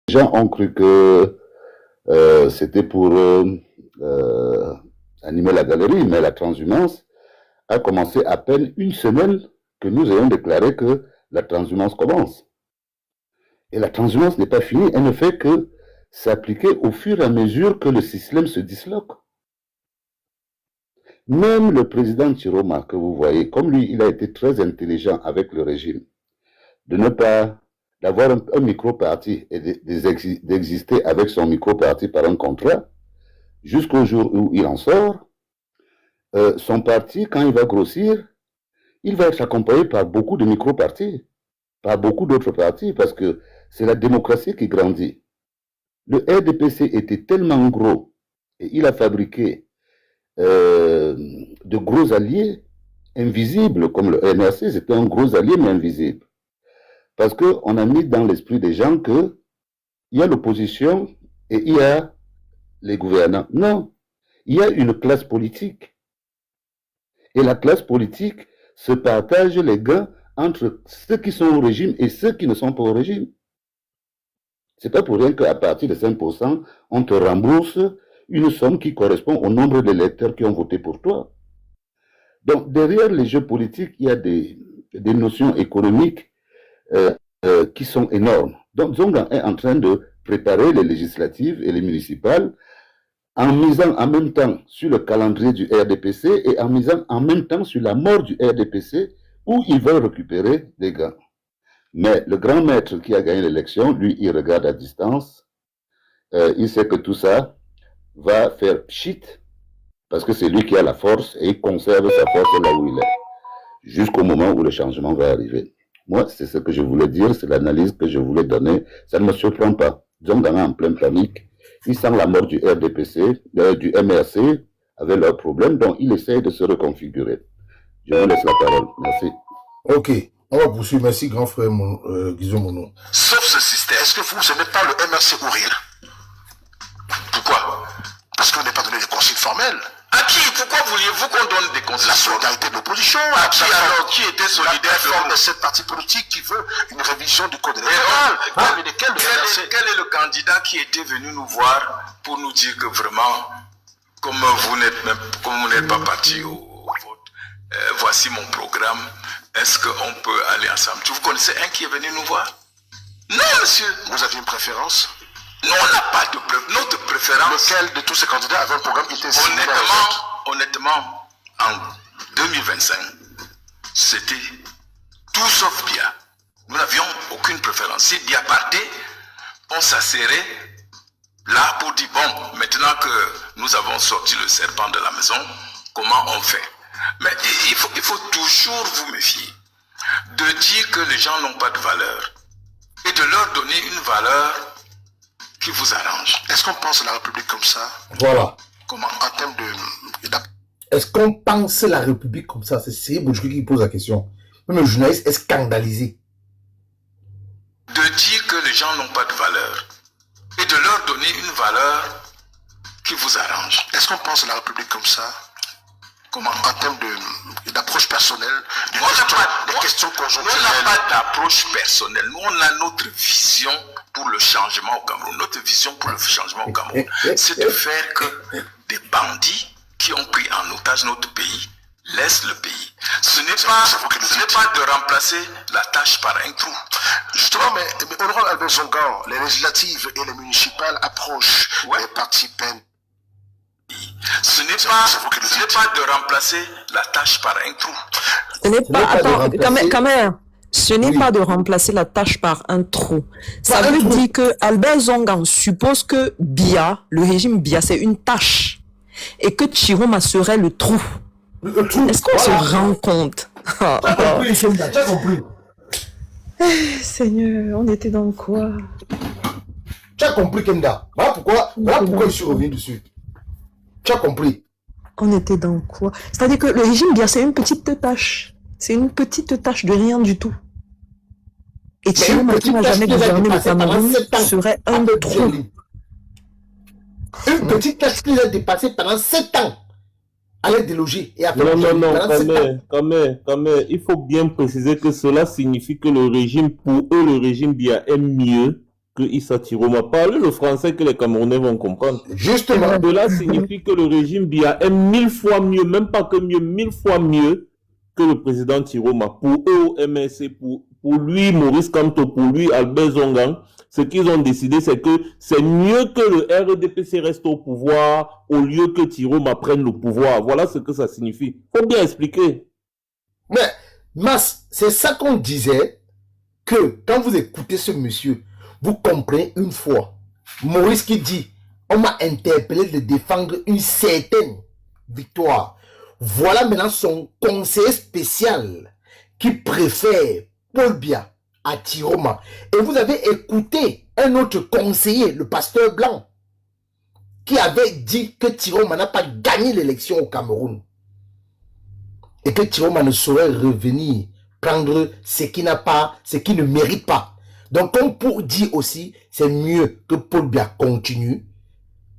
gens ont cru que c'était pour animer la galerie, mais la transhumance a commencé à peine une semaine que nous ayons déclaré que la transhumance commence. Et la transhumance n'est pas finie, elle ne fait que s'appliquer au fur et à mesure que le système se disloque. Même le président Chiroma, que vous voyez, comme lui, il a été très intelligent avec le régime, de ne pas, d'avoir un micro-parti et d'exister avec son micro-parti par un contrat, jusqu'au jour où il en sort, son parti, quand il va grossir, il va être accompagné par beaucoup de micro-partis, par beaucoup d'autres partis, parce que c'est la démocratie qui grandit. Le RDPC était tellement gros et il a fabriqué de gros alliés invisibles, comme le NRC, c'était un gros allié mais invisible. Parce qu'on a mis dans l'esprit des gens qu'il y a l'opposition et il y a les gouvernants. Non, il y a une classe politique. Et la classe politique se partage les gains entre ceux qui sont au régime et ceux qui ne sont pas au régime. C'est pas pour rien qu'à partir de 5%, on te rembourse une somme qui correspond au nombre d'électeurs qui ont voté pour toi. Donc, derrière les jeux politiques, il y a des notions économiques qui sont énormes. Donc, Zonga est en train de préparer les législatives et les municipales en misant en même temps sur le calendrier du RDPC et en misant en même temps sur la mort du RDPC où ils veulent récupérer des gains. Mais le grand maître qui a gagné l'élection, lui, il regarde à distance. Il sait que tout ça va faire pchit parce que c'est lui qui a la force et il conserve sa force là où il est jusqu'au moment où le changement va arriver. Moi, c'est ce que je voulais dire, c'est l'analyse que je voulais donner. Ça ne me surprend pas. Zonga en pleine panique. Ils sentent la mort du RDPC, du MRC, avec leurs problèmes, donc ils essayent de se reconfigurer. Je vous laisse la parole. Merci. Ok, on va poursuivre. Merci, grand frère Guizot Mono. Sauf ce système, est-ce que vous n'aimez pas le MRC Ourir? Pourquoi? Parce qu'on n'est pas donné des consignes formelles. À qui? Pourquoi vouliez-vous qu'on donne des consignes? La solidarité de l'opposition. À qui alors? Qui était solidaire de vous? De cette partie politique qui veut une révision du code électoral. Quel est le candidat qui était venu nous voir pour nous dire que vraiment, comme vous n'êtes pas parti au vote, voici mon programme, est-ce qu'on peut aller ensemble? Vous connaissez un qui est venu nous voir? Non, monsieur. Vous aviez une préférence? Non, on n'a pas de notre préférence. Lequel de tous ces candidats avait un programme qui était honnêtement, en 2025, c'était tout sauf Bia. Nous n'avions aucune préférence. Si Bia partait, on s'asserrait là pour dire, bon, maintenant que nous avons sorti le serpent de la maison, comment on fait? Mais il faut toujours vous méfier de dire que les gens n'ont pas de valeur et de leur donner une valeur qui vous arrange. Est-ce qu'on pense la République comme ça? Voilà. Comment? En termes de... Est-ce qu'on pense la République comme ça? C'est Boujki qui pose la question. Même le journaliste est scandalisé. De dire que les gens n'ont pas de valeur et de leur donner une valeur qui vous arrange. Est-ce qu'on pense la République comme ça? Comment? En termes d'approche personnelle, des questions conjoncturelles. Nous, on n'a pas d'approche personnelle. Nous, on a notre vision pour le changement au Cameroun. Notre vision pour le changement au Cameroun, c'est de faire que des bandits qui ont pris en otage notre pays laissent le pays. Ce n'est pas de remplacer la tâche par un trou. Justement, mais honorable Albert Zongan, les législatives et les municipales approchent les partis peines. Ce n'est pas de remplacer la tâche par un trou. Ce n'est pas, attends, quand même, ce n'est pas de remplacer la tâche par un trou. Ça veut dire que Albert Zongan suppose que Bia, le régime Bia, c'est une tâche. Et que Chiroma serait le trou. Est-ce qu'on se rend compte? T'as compris. Seigneur, on était dans quoi? Tu as compris, Kenda. Voilà pourquoi je suis revenu dessus. Tu as compris. On était dans quoi? C'est-à-dire que le régime Bia, c'est une petite tâche. C'est une petite tâche de rien du tout. Et Chiroma, qui n'a jamais gouverné le Cameroun, serait un trou. Une petite tâche qui a dépassé pendant 7 ans. À l'aide des logis. Non, quand même, il faut bien préciser que cela signifie que le régime, pour eux, le régime Bia est mieux que Issa Tiroma. Parlez le français que les Camerounais vont comprendre. Justement. Cela signifie que le régime Biya est 1000 fois mieux, même pas que mieux, 1000 fois mieux que le président Tiroma. Pour eux au MSC, pour lui, Maurice Kamto, pour lui, Albert Zongang, ce qu'ils ont décidé, c'est que c'est mieux que le RDPC reste au pouvoir au lieu que Tiroma prenne le pouvoir. Voilà ce que ça signifie. Faut bien expliquer. Mais, Mas, c'est ça qu'on disait, que quand vous écoutez ce monsieur, vous comprenez une fois. Maurice qui dit, on m'a interpellé de défendre une certaine victoire. Voilà maintenant son conseiller spécial qui préfère Paul Biya à Tiroma. Et vous avez écouté un autre conseiller, le pasteur Blanc, qui avait dit que Tiroma n'a pas gagné l'élection au Cameroun. Et que Tiroma ne saurait revenir prendre ce qui n'a pas, ce qui ne mérite pas. Donc, comme pour dire aussi, c'est mieux que Paul Biya continue.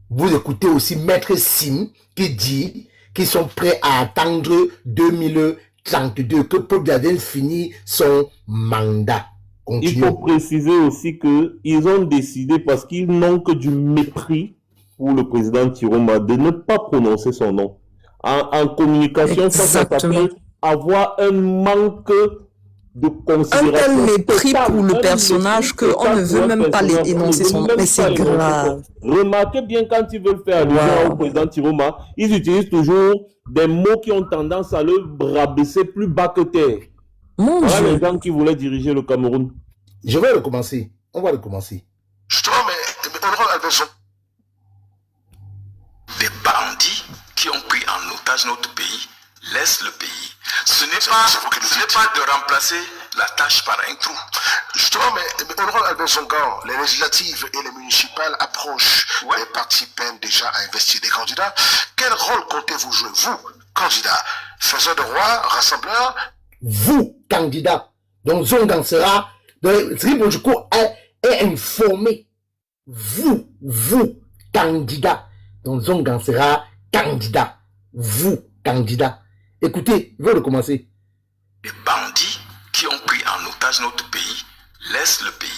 Vous écoutez aussi Maître Sim qui dit qu'ils sont prêts à attendre 2032, que Paul Biya vienne finir son mandat. Continue. Il faut préciser aussi qu'ils ont décidé, parce qu'ils n'ont que du mépris pour le président Tiroma, de ne pas prononcer son nom. En communication, ça s'appelle avoir un manque de considération. Un tel mépris pour le personnage qu'on ne veut même pas énoncer son nom. Mais c'est grave. Remarquez bien, quand ils veulent faire allusion au président Tiroma, ils utilisent toujours des mots qui ont tendance à le rabaisser plus bas que terre. Voilà les gens qui voulaient diriger le Cameroun. Je vais recommencer. On va recommencer. Justement, mais honorable Albert, des bandits qui ont pris en otage notre pays laissent le pays. Ce n'est pas de remplacer la tâche par un trou. Justement, mais honorable Albert Zongan, les législatives et les municipales approchent. Les partis peinent déjà à investir des candidats. Quel rôle comptez-vous jouer, vous, candidats, faiseurs de roi, rassembleurs? Vous, candidat. Donc, Zongan sera, Sribojiko est informé. Vous, candidat. Donc, Zongan sera candidat. Vous, candidat. Écoutez, je vais recommencer. Les bandits qui ont pris en otage notre pays laissent le pays.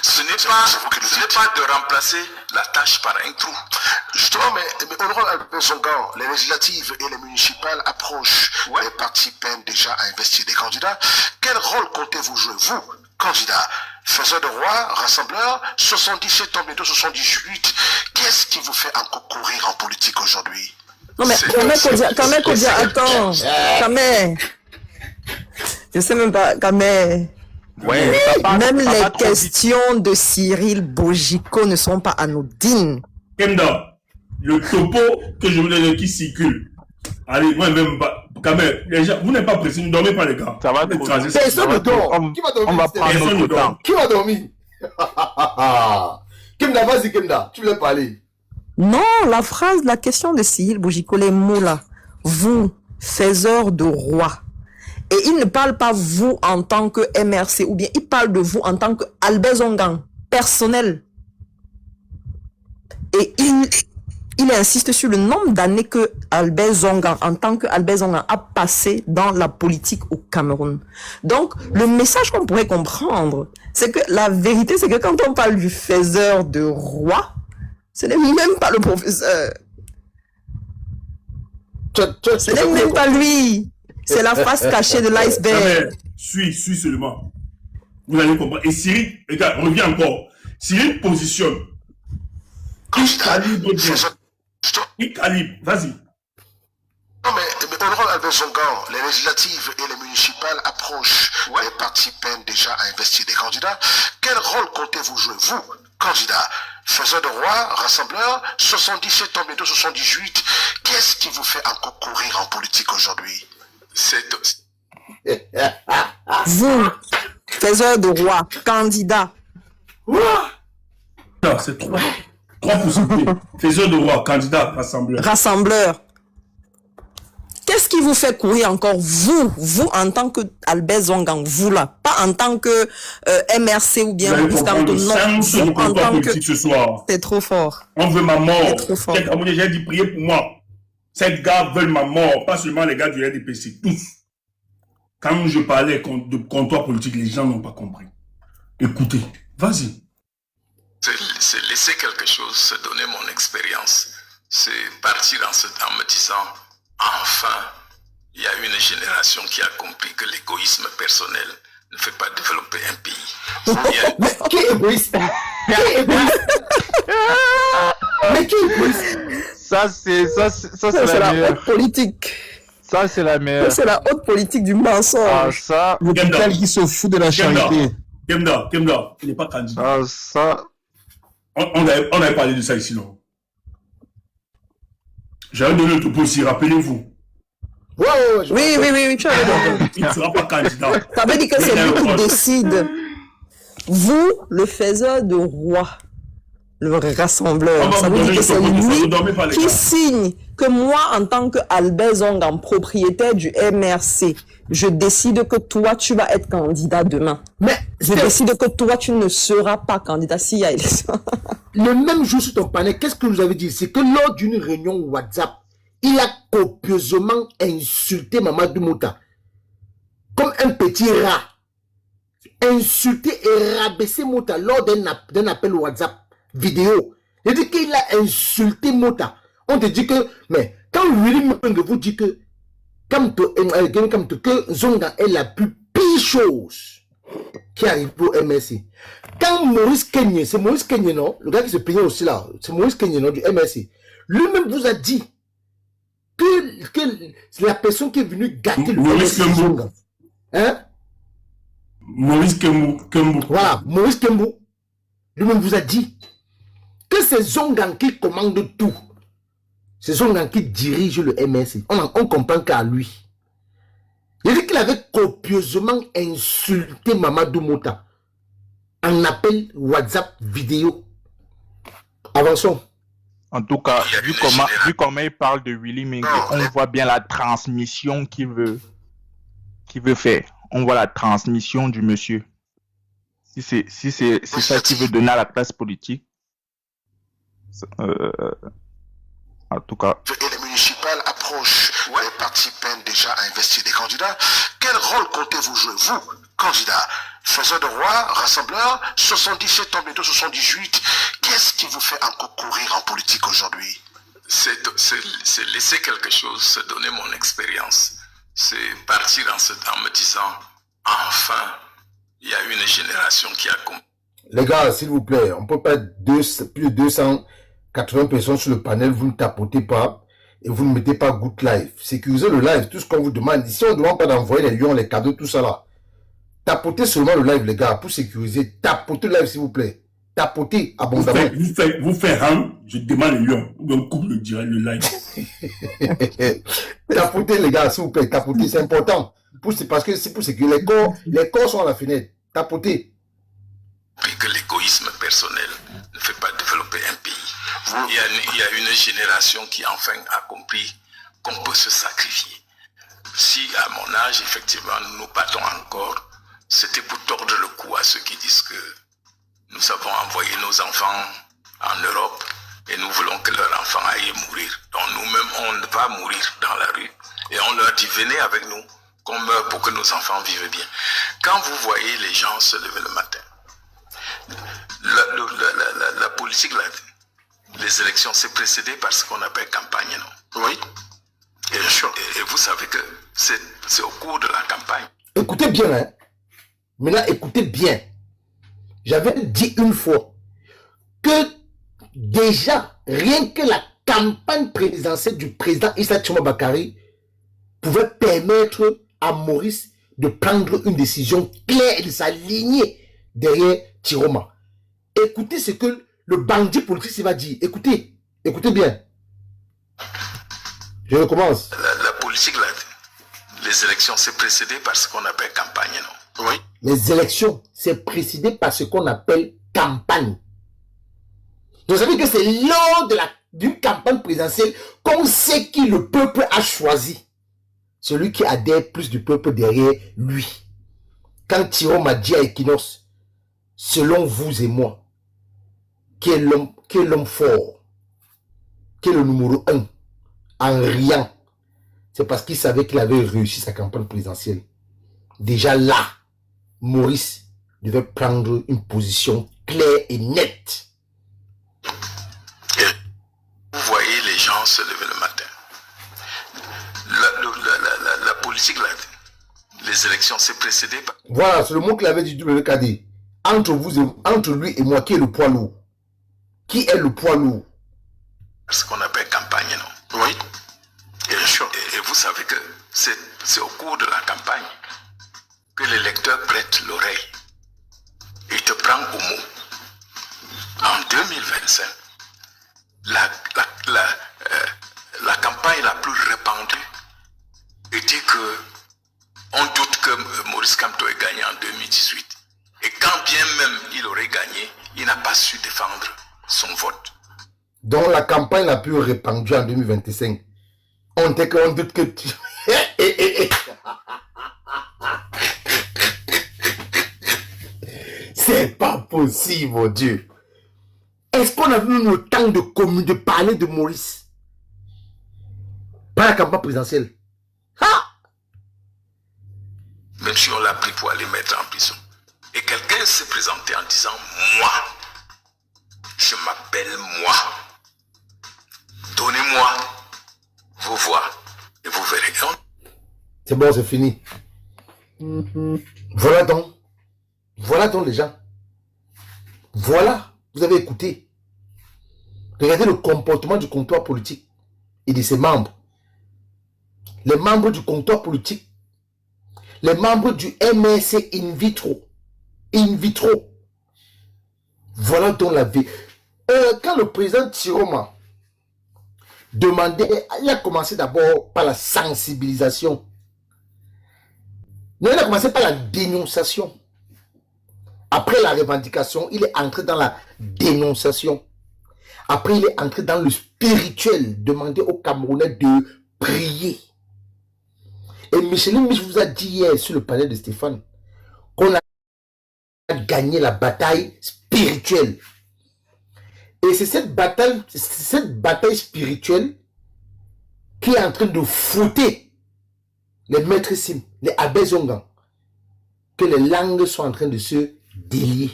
Ce n'est pas de remplacer la tâche par un trou. Justement, mais honorable Albert Zongan, les législatives et les municipales approchent. Les partis peinent déjà à investir des candidats. Quel rôle comptez-vous jouer, vous, candidats, faiseurs de roi, rassembleurs, 77 ans, bientôt 78? Qu'est-ce qui vous fait encore courir en politique aujourd'hui? Non mais Kodia, attends, Kamé. Je sais même pas, Kamé. Ouais, même les questions de Cyril Bojiko ne sont pas anodines. Kemda, le topo que je vous donne qui circule. Allez, moi même pas. Kamé, les gens, vous n'êtes pas pressés, ne dormez pas les gars. Ça va trop. Personne ne dort. Qui va dormir? On va prendre notre temps. Qui va dormir? Kemda, vas-y Kemda, tu voulais parler. Non, la question de Cyril Bojiko, les mots là. Vous, faiseurs de roi. Et il ne parle pas vous en tant que MRC, ou bien il parle de vous en tant que Albert Zongang, personnel. Et il insiste sur le nombre d'années que Albert Zongang, en tant que Albert Zongang, a passé dans la politique au Cameroun. Donc, le message qu'on pourrait comprendre, c'est que la vérité, c'est que quand on parle du faiseur de roi, ce n'est même pas le professeur. Ce n'est même pas lui. C'est la face cachée de l'iceberg. Suis seulement. Vous allez comprendre. Et Cyril, regarde, reviens encore. Cyril positionne. Il calibre bien. Il calibre. Vas-y. Non, mais honorable Albert Zongan, les législatives et les municipales approchent. Les partis peinent déjà à investir des candidats. Quel rôle comptez-vous jouer, vous, candidats, faiseurs de roi, rassembleurs, 77 ans, bientôt 78? Qu'est-ce qui vous fait encore courir en politique aujourd'hui? Vous, faiseurs de roi, candidat. Non, c'est trois possibilités. Faiseurs de roi, candidat, rassembleur. Rassembleur. Qu'est-ce qui vous fait courir encore, vous en tant que Albert Zongang, vous là, pas en tant que MRC ou bien Maurice Kamto, non, vous en tant que... ce soir. C'est trop fort. On veut ma mort. C'est trop fort. J'ai dit prier pour moi. Ces gars veulent ma mort, pas seulement les gars du RDPC, tous. Quand je parlais de comptoir politique, les gens n'ont pas compris. Écoutez, vas-y. c'est laisser quelque chose, c'est donner mon expérience. C'est partir en me disant, enfin, il y a une génération qui a compris que l'égoïsme personnel ne fait pas développer un pays. Mais qui est égoïste? Qui est égoïste? Mais qui est égoïste? Ça, c'est la meilleure. Haute politique. Ça, c'est la meilleure. C'est la haute politique du mensonge. Ça, Le capital qui se fout de la charité. Kemda, il n'est pas candidat. ça. On avait parlé de ça ici, non? J'avais donné le topo aussi, rappelez-vous. Oui, tu avais dit. Il ne sera pas candidat. Ça veut dire que c'est lui qui décide. Vous, le faiseur de roi, le rassembleur, ça veut dire que c'est lui qui signe que moi, en tant qu'Albert Zongan, propriétaire du MRC, je décide que toi, tu vas être candidat demain. Mais je décide que toi, tu ne seras pas candidat s'il y a élection. Le même jour sur ton panel, qu'est-ce que vous avez dit? C'est que lors d'une réunion WhatsApp, il a copieusement insulté Mamadou Mouta comme un petit rat. Insulté et rabaissé Mouta lors d'un appel WhatsApp vidéo. Il dit qu'il a insulté Mouta. On te dit que, mais quand Willy Meng vous dit que Zonga est la plus pire chose qui arrive pour MSC. Quand Maurice Kenye, c'est Maurice Kenye, non? Le gars qui se payait aussi là, c'est Maurice Kenye, non, du MSC. Lui-même vous a dit que la personne qui est venue gâter le MSC Zonga. Hein? Maurice Kembou. Voilà, Maurice Kembou. Lui-même vous a dit que c'est Zongan qui commande tout. C'est Zongan qui dirige le MSC. On comprend qu'à lui. Il dit qu'il avait copieusement insulté Mamadou Mouta en appel WhatsApp vidéo. Avançons. En tout cas, vu comment il parle de Willy Meng, on voit bien la transmission qu'il veut faire. On voit la transmission du monsieur. Si c'est ça qu'il veut donner à la classe politique. En tout cas. Et les municipales approchent, les partis peinent déjà à investir des candidats. Quel rôle comptez-vous jouer, vous, candidats, faiseurs de roi, rassembleurs, 77 ans, bientôt 78, qu'est-ce qui vous fait encore courir en politique aujourd'hui? C'est laisser quelque chose, c'est donner mon expérience. C'est partir en me disant, enfin, il y a une génération qui a compris. Les gars, s'il vous plaît, on peut pas être plus de 280 personnes sur le panel, vous ne tapotez pas et vous ne mettez pas good live. Sécurisez le live, tout ce qu'on vous demande. Ici, on ne demande pas d'envoyer les lions, les cadeaux, tout ça là. Tapotez seulement le live, les gars, pour sécuriser. Tapotez le live, s'il vous plaît. Tapotez abondamment. Vous faites RAM, je demande les lions. Ou bien coupe le direct, le live. Tapotez, les gars, s'il vous plaît. Tapotez, c'est important. Parce que c'est pour sécuriser. Les corps sont à la fenêtre. Tapotez. Que l'égoïsme personnel ne fait pas développer un pays. Il y a une génération qui enfin a compris qu'on peut se sacrifier. Si à mon âge, effectivement, nous battons encore, c'était pour tordre le cou à ceux qui disent que nous avons envoyé nos enfants en Europe et nous voulons que leurs enfants aillent mourir. Donc nous-mêmes, on va mourir dans la rue. Et on leur dit, venez avec nous, qu'on meure pour que nos enfants vivent bien. Quand vous voyez les gens se lever le matin, la politique, les élections, c'est précédé par ce qu'on appelle campagne, non? Oui, bien sûr. Et vous savez que c'est au cours de la campagne. Écoutez bien, hein. Maintenant, écoutez bien. J'avais dit une fois que déjà, rien que la campagne présidentielle du président Issa Tchoma Bakari pouvait permettre à Maurice de prendre une décision claire et de s'aligner derrière Tiroma. Écoutez ce que le bandit politique va dire. Écoutez bien. Je recommence. La politique, les élections, c'est précédé par ce qu'on appelle campagne, non? Oui. Les élections, c'est précédé par ce qu'on appelle campagne. Donc ça veut dire que c'est lors d'une campagne présidentielle qu'on sait qui le peuple a choisi. Celui qui adhère plus du peuple derrière lui. Quand Tiroma dit à Equinox, selon vous et moi, qui est l'homme fort, qui est le numéro 1, en riant, c'est parce qu'il savait qu'il avait réussi sa campagne présidentielle. Déjà là, Maurice devait prendre une position claire et nette. gens se levaient le matin. La politique, les élections, c'est précédé par... Voilà, c'est le mot qu'il avait dit le cadet. Entre lui et moi, qui est le poids lourd? Qui est le poids lourd? Ce qu'on appelle campagne, non? Oui. Et vous savez que c'est au cours de la campagne que l'électeur prête l'oreille. Il te prend au mot. En 2025, la campagne la plus répandue était que on doute que Maurice Kamto ait gagné en 2018. Et quand bien même il aurait gagné, il n'a pas su défendre son vote. Donc la campagne la plus répandue en 2025. On doute que tu... C'est pas possible, mon Dieu. Est-ce qu'on a eu le temps de parler de Maurice? Pas la campagne présidentielle. Même si on l'a pris pour aller mettre en prison. Et quelqu'un s'est présenté en disant, moi, je m'appelle moi. Donnez-moi vos voix et vous verrez. C'est bon, c'est fini. Voilà donc. Voilà donc les gens. Voilà, vous avez écouté. Regardez le comportement du comptoir politique et de ses membres. Les membres du comptoir politique, les membres du MSC in vitro. In vitro. Voilà donc la vie. Quand le président Tiroma demandait, il a commencé d'abord par la sensibilisation. Non, il a commencé par la dénonciation. Après la revendication, il est entré dans la dénonciation. Après, il est entré dans le spirituel, demander aux Camerounais de prier. Et Micheline Mich vous a dit hier sur le panel de Stéphane qu'on a gagné la bataille spirituelle. Et c'est cette bataille spirituelle qui est en train de fouetter les maîtresses, les Abezongan, que les langues sont en train de se délier.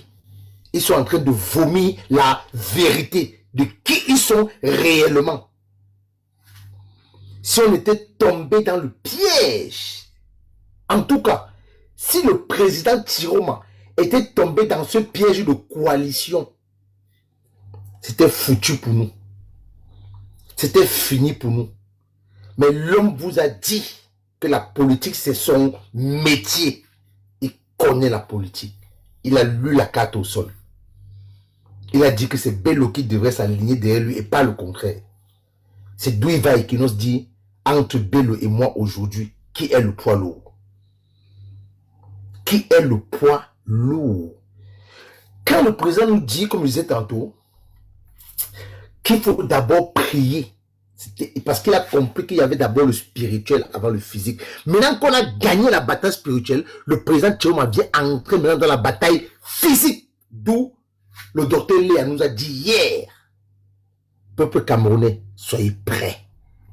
Ils sont en train de vomir la vérité de qui ils sont réellement. Si on était tombé dans le piège, en tout cas, si le président Tiroma était tombé dans ce piège de coalition, c'était foutu pour nous. C'était fini pour nous. Mais l'homme vous a dit que la politique, c'est son métier. Il connaît la politique. Il a lu la carte au sol. Il a dit que c'est Bello qui devrait s'aligner derrière lui et pas le contraire. C'est d'où il va et qui nous dit, entre Bello et moi aujourd'hui, qui est le poids lourd? Qui est le poids lourd? Quand le président nous dit, comme je disais tantôt, qu'il faut d'abord prier, parce qu'il a compris qu'il y avait d'abord le spirituel avant le physique. Maintenant qu'on a gagné la bataille spirituelle, le président Tiroma vient entrer maintenant dans la bataille physique. D'où le docteur Léa nous a dit hier, peuple camerounais, soyez prêts.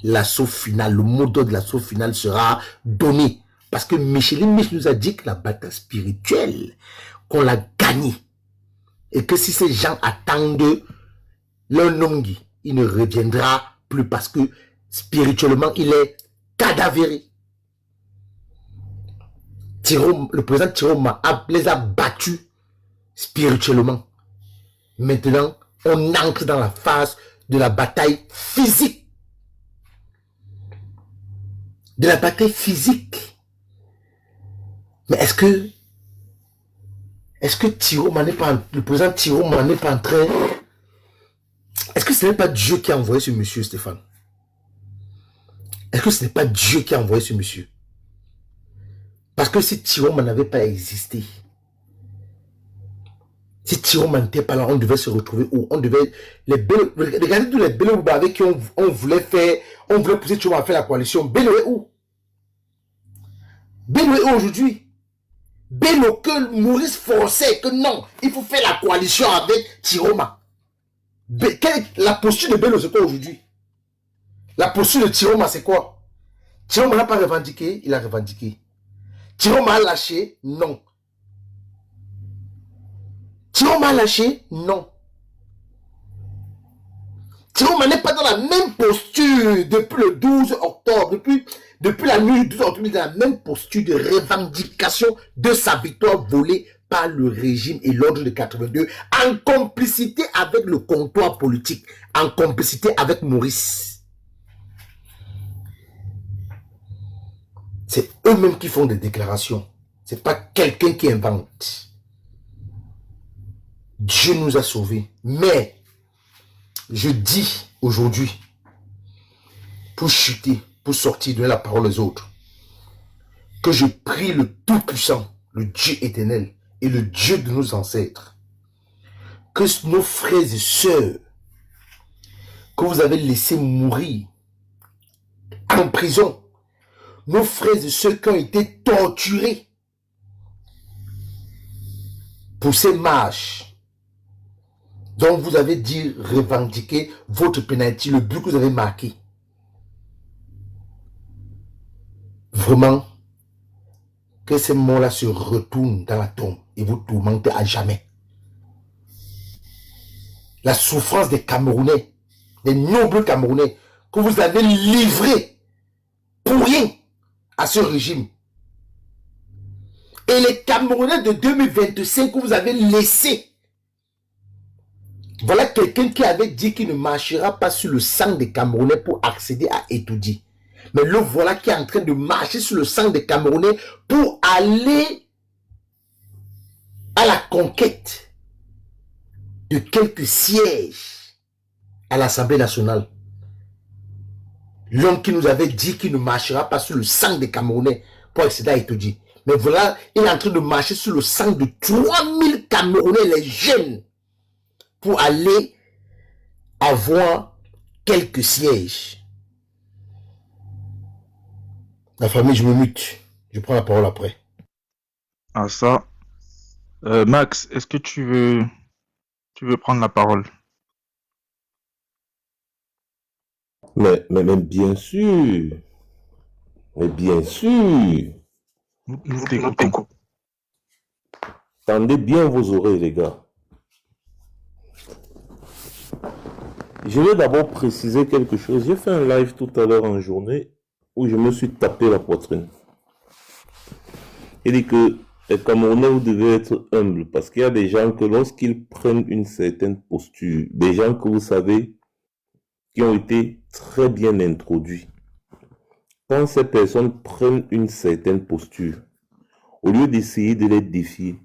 L'assaut final, le mot d'ordre de l'assaut final sera donné. Parce que Micheline Mich nous a dit que la bataille spirituelle, qu'on l'a gagnée. Et que si ces gens attendent leur nongi, il ne reviendra plus parce que spirituellement, il est cadavéré. Le président Tiroma les a battus spirituellement. Maintenant, on entre dans la phase de la bataille physique. De la bataille physique. Mais est-ce que Tiroma n'est pas, le président Tiroma n'est pas en train... Est-ce que ce n'est pas Dieu qui a envoyé ce monsieur, Stéphane? Est-ce que ce n'est pas Dieu qui a envoyé ce monsieur? Parce que si Tiroma n'avait pas existé, si Tiroma n'était pas là, on devait se retrouver où? On devait... Regardez tous les Bello avec qui on voulait faire... On voulait pousser Tiroma à faire la coalition. Bello est où? Bello est où aujourd'hui? Bello que Maurice forçait que non, il faut faire la coalition avec Tiroma. La posture de Bello, c'est quoi aujourd'hui? La posture de Tiroma, c'est quoi? Tiroma n'a pas revendiqué, il a revendiqué. Tiroma a lâché, non. Tiroma a lâché, non. Thierry n'est pas dans la même posture depuis le 12 octobre, depuis la nuit du 12 octobre, il est dans la même posture de revendication de sa victoire volée par le régime et l'ordre de 82, en complicité avec le comptoir politique, en complicité avec Maurice. C'est eux-mêmes qui font des déclarations. Ce n'est pas quelqu'un qui invente. Dieu nous a sauvés. Mais, je dis aujourd'hui, pour chuter, pour sortir, donner la parole aux autres, que je prie le Tout-Puissant, le Dieu éternel et le Dieu de nos ancêtres, que nos frères et sœurs que vous avez laissés mourir en prison, nos frères et sœurs qui ont été torturés pour ces marches dont vous avez dit revendiquer votre pénalité, le but que vous avez marqué. Vraiment, que ces morts-là se retournent dans la tombe et vous tourmentez à jamais. La souffrance des Camerounais, des nobles Camerounais, que vous avez livrés pour rien à ce régime. Et les Camerounais de 2025 que vous avez laissés. Voilà quelqu'un qui avait dit qu'il ne marchera pas sur le sang des Camerounais pour accéder à Etoudi. Mais le voilà qui est en train de marcher sur le sang des Camerounais pour aller à la conquête de quelques sièges à l'Assemblée nationale. L'homme qui nous avait dit qu'il ne marchera pas sur le sang des Camerounais pour accéder à Etoudi. Mais voilà, il est en train de marcher sur le sang de 3000 Camerounais, les jeunes, pour aller avoir quelques sièges. La famille, je me mute. Je prends la parole après. Ah ça. Max, est-ce que tu veux prendre la parole? Mais bien sûr. Mais bien sûr. Nous t'écoutons. Tendez bien vos oreilles, les gars. Je vais d'abord préciser quelque chose. J'ai fait un live tout à l'heure en journée où je me suis tapé la poitrine. Il dit que les Camerounais, vous devez être humbles parce qu'il y a des gens que lorsqu'ils prennent une certaine posture, des gens que vous savez qui ont été très bien introduits, quand ces personnes prennent une certaine posture, au lieu d'essayer de les défier,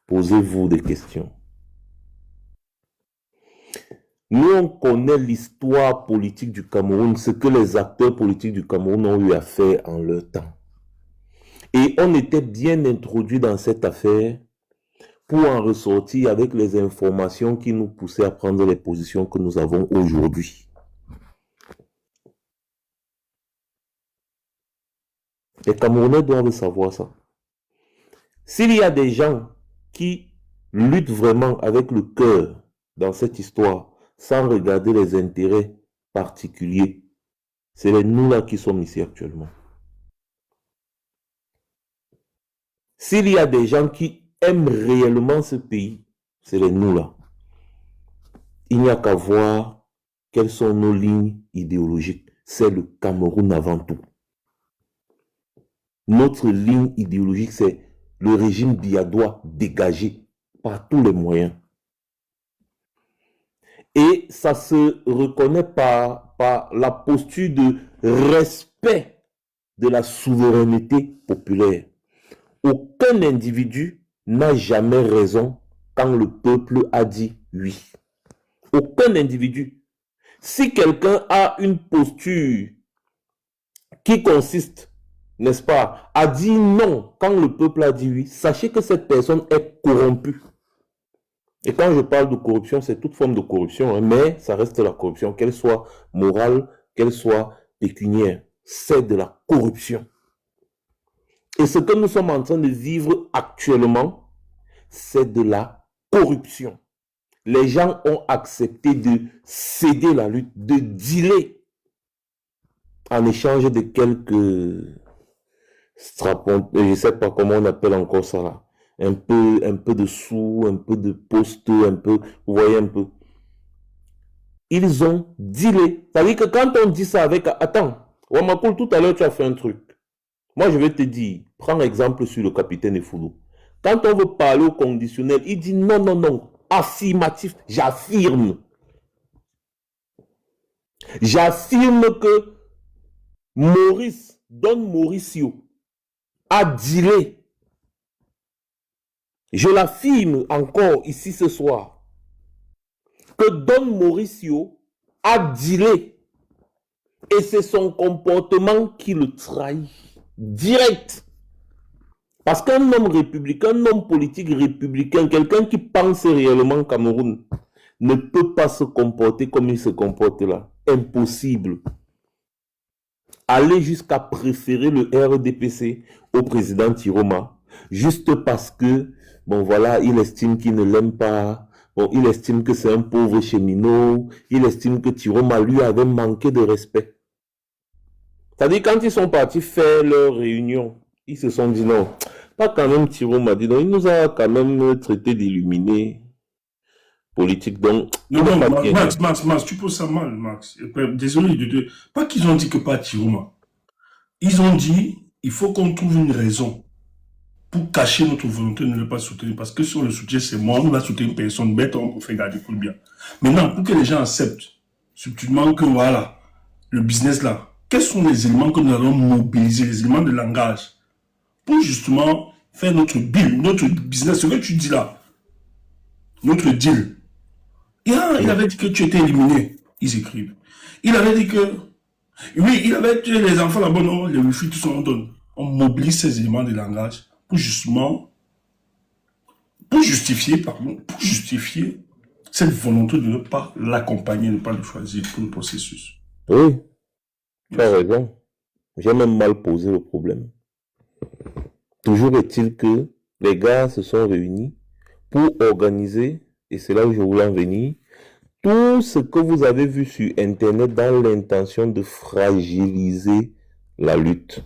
posez-vous des questions. Nous, on connaît l'histoire politique du Cameroun, ce que les acteurs politiques du Cameroun ont eu à faire en leur temps. Et on était bien introduit dans cette affaire pour en ressortir avec les informations qui nous poussaient à prendre les positions que nous avons aujourd'hui. Les Camerounais doivent savoir ça. S'il y a des gens qui luttent vraiment avec le cœur dans cette histoire, sans regarder les intérêts particuliers, c'est les nous-là qui sommes ici actuellement. S'il y a des gens qui aiment réellement ce pays, c'est les nous-là. Il n'y a qu'à voir quelles sont nos lignes idéologiques. C'est le Cameroun avant tout. Notre ligne idéologique, c'est le régime Biya doit dégager par tous les moyens. Et ça se reconnaît par la posture de respect de la souveraineté populaire. Aucun individu n'a jamais raison quand le peuple a dit oui. Aucun individu. Si quelqu'un a une posture qui consiste, n'est-ce pas, à dire non quand le peuple a dit oui, sachez que cette personne est corrompue. Et quand je parle de corruption, c'est toute forme de corruption, hein, mais ça reste la corruption, qu'elle soit morale, qu'elle soit pécuniaire. C'est de la corruption. Et ce que nous sommes en train de vivre actuellement, c'est de la corruption. Les gens ont accepté de céder la lutte, de dealer en échange de quelques strapons, je ne sais pas comment on appelle encore ça là. Un peu de sous, un peu de poste, un peu, vous voyez un peu. ils ont dealé. C'est-à-dire que quand on dit ça avec... Attends, Wamakoul, tout à l'heure, tu as fait un truc. Moi, je vais te dire, prends exemple sur le capitaine Effoulou. Quand on veut parler au conditionnel, il dit non, non, non, affirmatif, j'affirme. J'affirme que Maurice, Don Mauricio, a dealé. Je l'affirme encore ici ce soir, que Don Mauricio a dealé. Et c'est son comportement qui le trahit. Direct. Parce qu'un homme républicain, un homme politique républicain, quelqu'un qui pense réellement Cameroun, ne peut pas se comporter comme il se comporte là. Impossible. Aller jusqu'à préférer le RDPC au président Tiroma, juste parce que, bon voilà, il estime qu'il ne l'aime pas, bon, il estime que c'est un pauvre cheminot, il estime que Tiroma lui avait manqué de respect. C'est-à-dire, quand ils sont partis faire leur réunion, ils se sont dit non, pas quand même Tiroma, dit non, il nous a quand même traité d'illuminés politiques. Donc, non, Max, tu poses ça mal, Max. Désolé de te... Pas qu'ils ont dit que pas Tiroma. Ils ont dit, il faut qu'on trouve une raison pour cacher notre volonté de ne pas soutenir. Parce que sur le soutien, c'est moi, on va soutenir une personne bête, on peut faire garder pour le bien. Maintenant, pour que les gens acceptent subtilement que voilà, le business là, quels sont les éléments que nous allons mobiliser, les éléments de langage, pour justement faire notre deal, notre business, ce que tu dis là, notre deal. Il avait dit que tu étais éliminé, ils écrivent. Il avait dit que, oui, il avait tué les enfants là-bas, non, les wifi, tout ça, on donne. On mobilise ces éléments de langage pour justement, pour justifier cette volonté de ne pas l'accompagner, de ne pas le choisir pour le processus. Oui. Tu as raison. J'ai même mal posé le problème. Toujours est-il que les gars se sont réunis pour organiser, et c'est là où je voulais en venir, tout ce que vous avez vu sur Internet dans l'intention de fragiliser la lutte.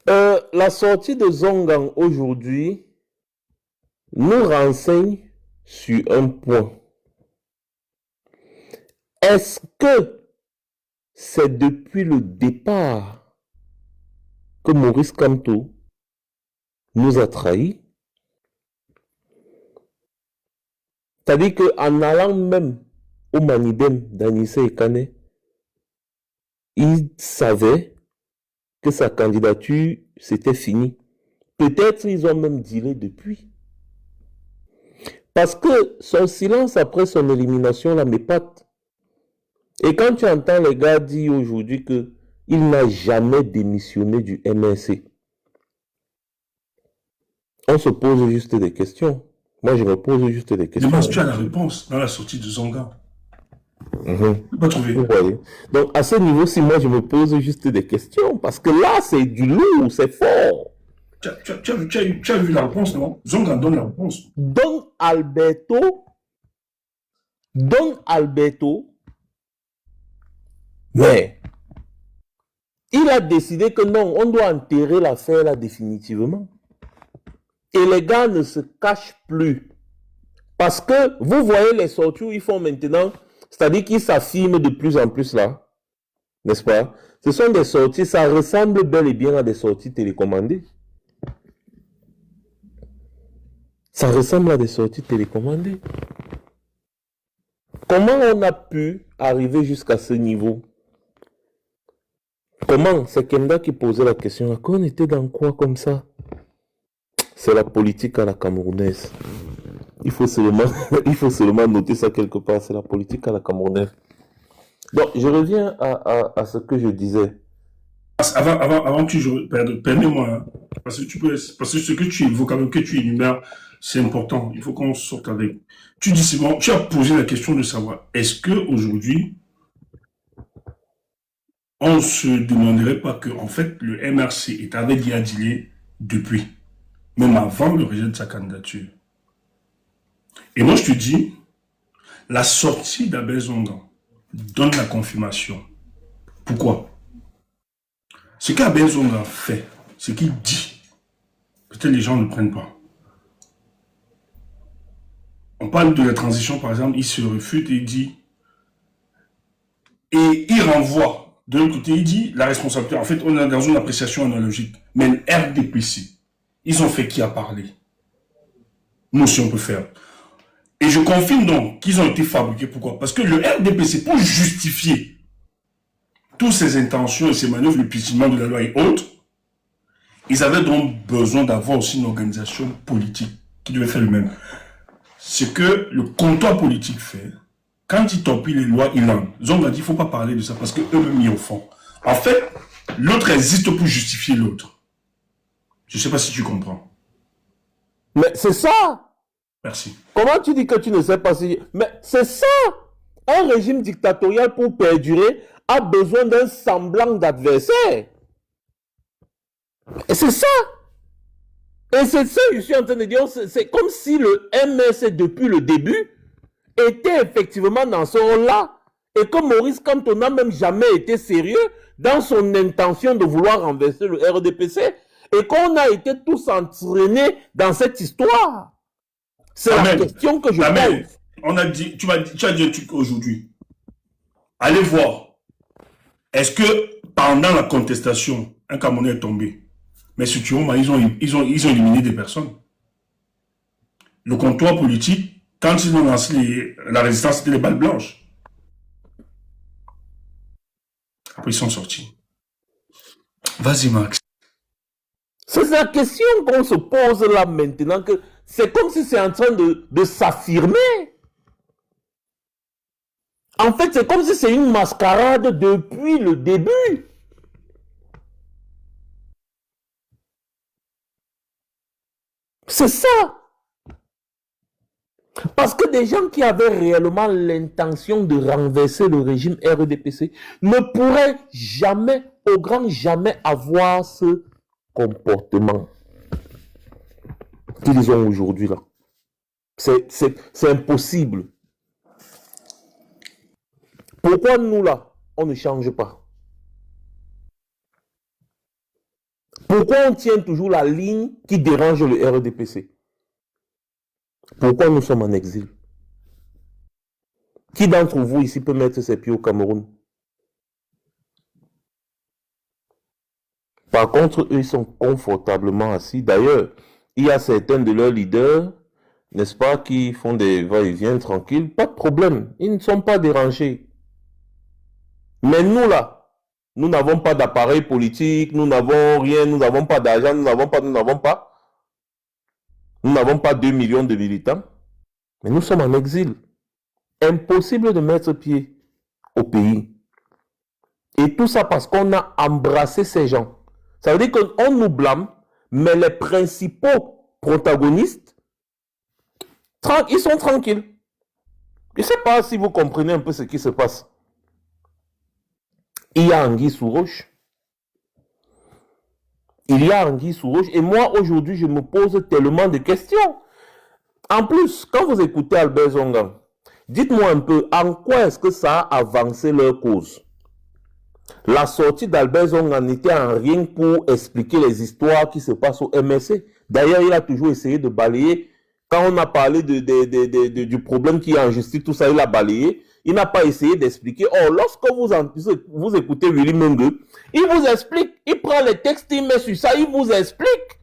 La sortie de Zongang aujourd'hui nous renseigne sur un point. Est-ce que c'est depuis le départ que Maurice Kamto nous a trahis? C'est-à-dire qu'en allant même au Manidem d'Anissé et Kane, il savait que sa candidature, c'était fini. Peut-être ils ont même dealé depuis. Parce que son silence après son élimination là m'épate. Et quand tu entends les gars dire aujourd'hui qu'il n'a jamais démissionné du MNC, on se pose juste des questions. Moi, je me pose juste des questions. Demande si tu as la réponse dans la sortie de Zonga. Pas trouvé. Donc, à ce niveau-ci, moi, je me pose juste des questions. Parce que là, c'est du lourd, c'est fort. Tu as vu la réponse, non? Zonga donne la réponse. Don Alberto, mais il a décidé que non, on doit enterrer l'affaire là définitivement. Et les gars ne se cachent plus. Parce que vous voyez les sorties où ils font maintenant, c'est-à-dire qu'ils s'affirment de plus en plus là, n'est-ce pas? Ce sont des sorties, ça ressemble bel et bien à des sorties télécommandées. Ça ressemble à des sorties télécommandées. Comment on a pu arriver jusqu'à ce niveau? Comment? C'est Kenda qui posait la question. On était dans quoi comme ça? C'est la politique à la camerounaise. Il faut seulement noter ça quelque part. C'est la politique à la camerounaise. Donc, je reviens à ce que je disais. Avant que permets-moi, hein, parce que ce que tu évoques, quand même, que tu énumères, c'est important. Il faut qu'on sorte avec. Tu dis, c'est bon, tu as posé la question de savoir, est-ce qu'aujourd'hui, on ne se demanderait pas que, en fait, le MRC est avec Diadilé depuis, même avant le rejet de sa candidature. Et moi, je te dis, la sortie d'Abel Zonga donne la confirmation. Pourquoi? Ce qu'Abel Zonga fait, ce qu'il dit, peut-être les gens ne prennent pas. On parle de la transition, par exemple, il se réfute et il dit... Et il renvoie. De l'autre côté, il dit la responsabilité. En fait, on est dans une appréciation analogique. Mais le RDPC, ils ont fait qui a parlé. Nous aussi, on peut faire. Et je confirme donc qu'ils ont été fabriqués. Pourquoi? Parce que le RDPC, pour justifier toutes ces intentions et ces manœuvres, le piétinement de la loi et autres, ils avaient donc besoin d'avoir aussi une organisation politique qui devait faire le même. Ce que le comptoir politique fait, quand il torpille les lois, il en. Zonga dit, il ne faut pas parler de ça parce qu'eux-mêmes y au fond. En fait, l'autre existe pour justifier l'autre. Je ne sais pas si tu comprends. Mais c'est ça. Merci. Comment tu dis que tu ne sais pas si... Mais c'est ça. Un régime dictatorial pour perdurer a besoin d'un semblant d'adversaire. Et c'est ça. Et c'est ça que je suis en train de dire. C'est comme si le MS, depuis le début, était effectivement dans ce rôle-là. Et que Maurice Kamto n'a même jamais été sérieux dans son intention de vouloir renverser le RDPC. Et qu'on a été tous entraînés dans cette histoire. C'est la question que je pose. On a dit, tu as dit un truc aujourd'hui. Allez voir. Est-ce que pendant la contestation, un Camerounais est tombé? Mais sur Chiroma, ils ont éliminé des personnes. Le comptoir politique, quand ils ont lancé la résistance, c'était les balles blanches. Après, ils sont sortis. Vas-y, Max. C'est la question qu'on se pose là maintenant, que c'est comme si c'est en train de s'affirmer. En fait, c'est comme si c'est une mascarade depuis le début. C'est ça. Parce que des gens qui avaient réellement l'intention de renverser le régime RDPC ne pourraient jamais, au grand jamais, avoir ce comportement qu'ils ont aujourd'hui là. C'est impossible. Pourquoi nous là, on ne change pas? Pourquoi on tient toujours la ligne qui dérange le RDPC? Pourquoi nous sommes en exil? Qui d'entre vous ici peut mettre ses pieds au Cameroun? Par contre, eux, ils sont confortablement assis. D'ailleurs, il y a certains de leurs leaders, n'est-ce pas, qui font des va-et-vient tranquilles. Pas de problème. Ils ne sont pas dérangés. Mais nous, là, nous n'avons pas d'appareil politique, nous n'avons rien, nous n'avons pas d'argent, nous n'avons pas. Nous n'avons pas 2 millions de militants. Mais nous sommes en exil. Impossible de mettre pied au pays. Et tout ça parce qu'on a embrassé ces gens. Ça veut dire qu'on nous blâme, mais les principaux protagonistes, ils sont tranquilles. Je ne sais pas si vous comprenez un peu ce qui se passe. Il y a anguille sous roche. Il y a anguille sous roche. Et moi, aujourd'hui, je me pose tellement de questions. En plus, quand vous écoutez Albert Zongan, dites-moi un peu, en quoi est-ce que ça a avancé leur cause? La sortie d'Albert Zongan n'était en rien pour expliquer les histoires qui se passent au MSC. D'ailleurs, il a toujours essayé de balayer. Quand on a parlé du problème qui est en justice, tout ça, il a balayé. Il n'a pas essayé d'expliquer. Oh, lorsque vous écoutez Willy Mungu, il vous explique. Il prend les textes, il met sur ça, il vous explique.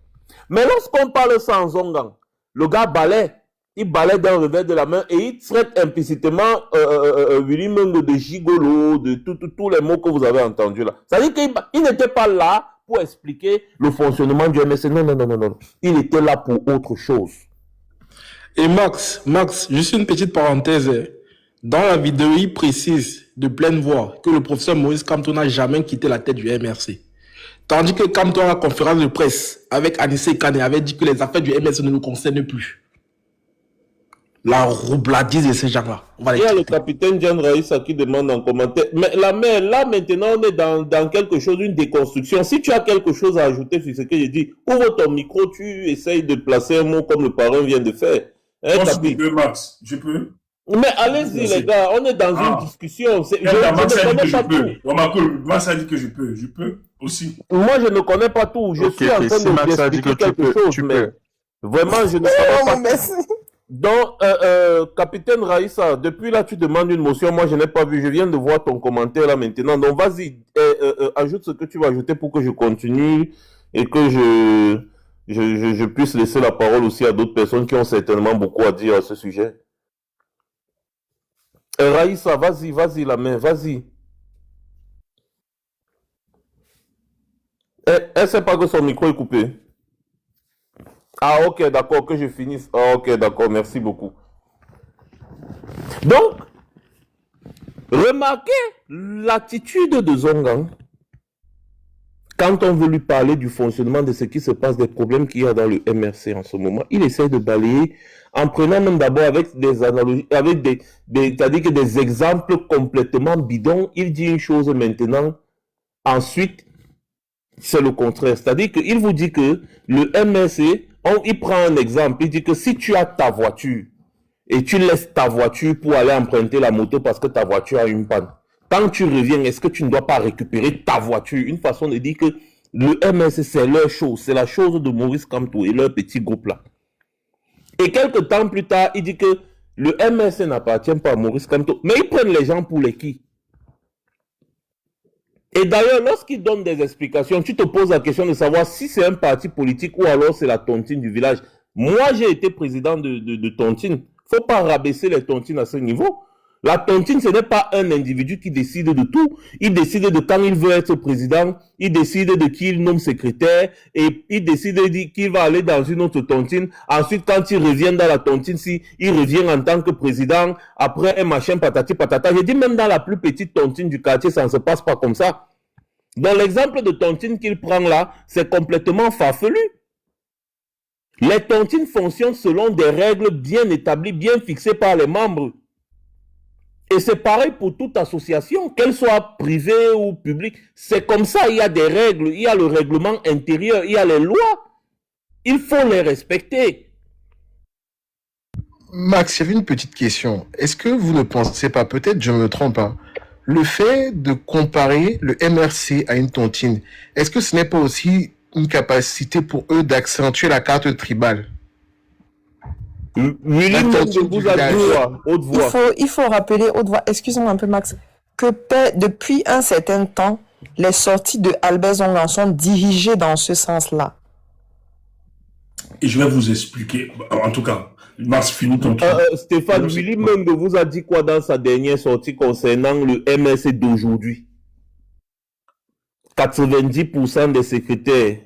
Mais lorsqu'on parle sans Zongan, le gars balaye. Il balaye d'un revers de la main et il traite implicitement Willy Mungu de gigolo, de tous les mots que vous avez entendus là. Ça veut dire qu'il n'était pas là pour expliquer le fonctionnement du MSC. Non. Il était là pour autre chose. Et Max, juste une petite parenthèse. Dans la vidéo, il précise de pleine voix que le professeur Maurice Kamto n'a jamais quitté la tête du MRC. Tandis que Kamto, à la conférence de presse avec Anissé Kane, avait dit que les affaires du MRC ne nous concernent plus. La roubladise de ces gens-là. Il y a le capitaine Jan Raïssa qui demande en commentaire. Mais là, maintenant, on est dans quelque chose, une déconstruction. Si tu as quelque chose à ajouter sur ce que j'ai dit, ouvre ton micro, tu essayes de placer un mot comme le parrain vient de faire. Je peux, Max. Je peux. Mais allez-y, les gars, on est dans une discussion. Je ne connais pas tout. Max a dit que je peux. Je peux aussi. Moi, je ne connais pas tout. Je suis en train de vous expliquer quelque chose, mais vraiment, je ne connais pas tout. Donc, capitaine Raïssa, depuis là, tu demandes une motion. Moi, je n'ai pas vu. Je viens de voir ton commentaire là maintenant. Donc, vas-y, ajoute ce que tu vas ajouter pour que je continue et que je puisse laisser la parole aussi à d'autres personnes qui ont certainement beaucoup à dire à ce sujet. Raïssa, vas-y, la main, vas-y. Elle sait pas que son micro est coupé. Ah, ok, d'accord, que je finisse. Ah, ok, d'accord, merci beaucoup. Donc, remarquez l'attitude de Zongang quand on veut lui parler du fonctionnement de ce qui se passe, des problèmes qu'il y a dans le MRC en ce moment. Il essaie de balayer en prenant même d'abord avec des analogies, avec c'est-à-dire que des exemples complètement bidons. Il dit une chose maintenant, ensuite, c'est le contraire. C'est-à-dire qu'il vous dit que le MRC, il prend un exemple, il dit que si tu as ta voiture et tu laisses ta voiture pour aller emprunter la moto parce que ta voiture a une panne, quand tu reviens, est-ce que tu ne dois pas récupérer ta voiture? Une façon de dire que le MRC, c'est leur chose, c'est la chose de Maurice Kamto et leur petit groupe là. Et quelques temps plus tard, il dit que le MRC n'appartient pas à Maurice Kamto, mais ils prennent les gens pour les qui? Et d'ailleurs, lorsqu'il donne des explications, tu te poses la question de savoir si c'est un parti politique ou alors c'est la tontine du village. Moi, j'ai été président de tontine. Il ne faut pas rabaisser les tontines à ce niveau. La tontine, ce n'est pas un individu qui décide de tout. Il décide de quand il veut être président, il décide de qui il nomme secrétaire, et il décide qu'il va aller dans une autre tontine. Ensuite, quand il revient dans la tontine, si il revient en tant que président, après un machin patati patata. Je dis même dans la plus petite tontine du quartier, ça ne se passe pas comme ça. Dans l'exemple de tontine qu'il prend là, c'est complètement farfelu. Les tontines fonctionnent selon des règles bien établies, bien fixées par les membres. Et c'est pareil pour toute association, qu'elle soit privée ou publique. C'est comme ça, il y a des règles, il y a le règlement intérieur, il y a les lois. Il faut les respecter. Max, j'avais une petite question. Est-ce que vous ne pensez pas, peut-être je me trompe pas, le fait de comparer le MRC à une tontine, est-ce que ce n'est pas aussi une capacité pour eux d'accentuer la carte tribale? Il faut rappeler, haute voix, excusez-moi un peu Max, que depuis un certain temps, les sorties de Albert Zongan sont dirigées dans ce sens-là. Et je vais vous expliquer, en tout cas, Max finit ton truc. Stéphane, Willy Meng vous a dit quoi dans sa dernière sortie concernant le MRC d'aujourd'hui? 90% des secrétaires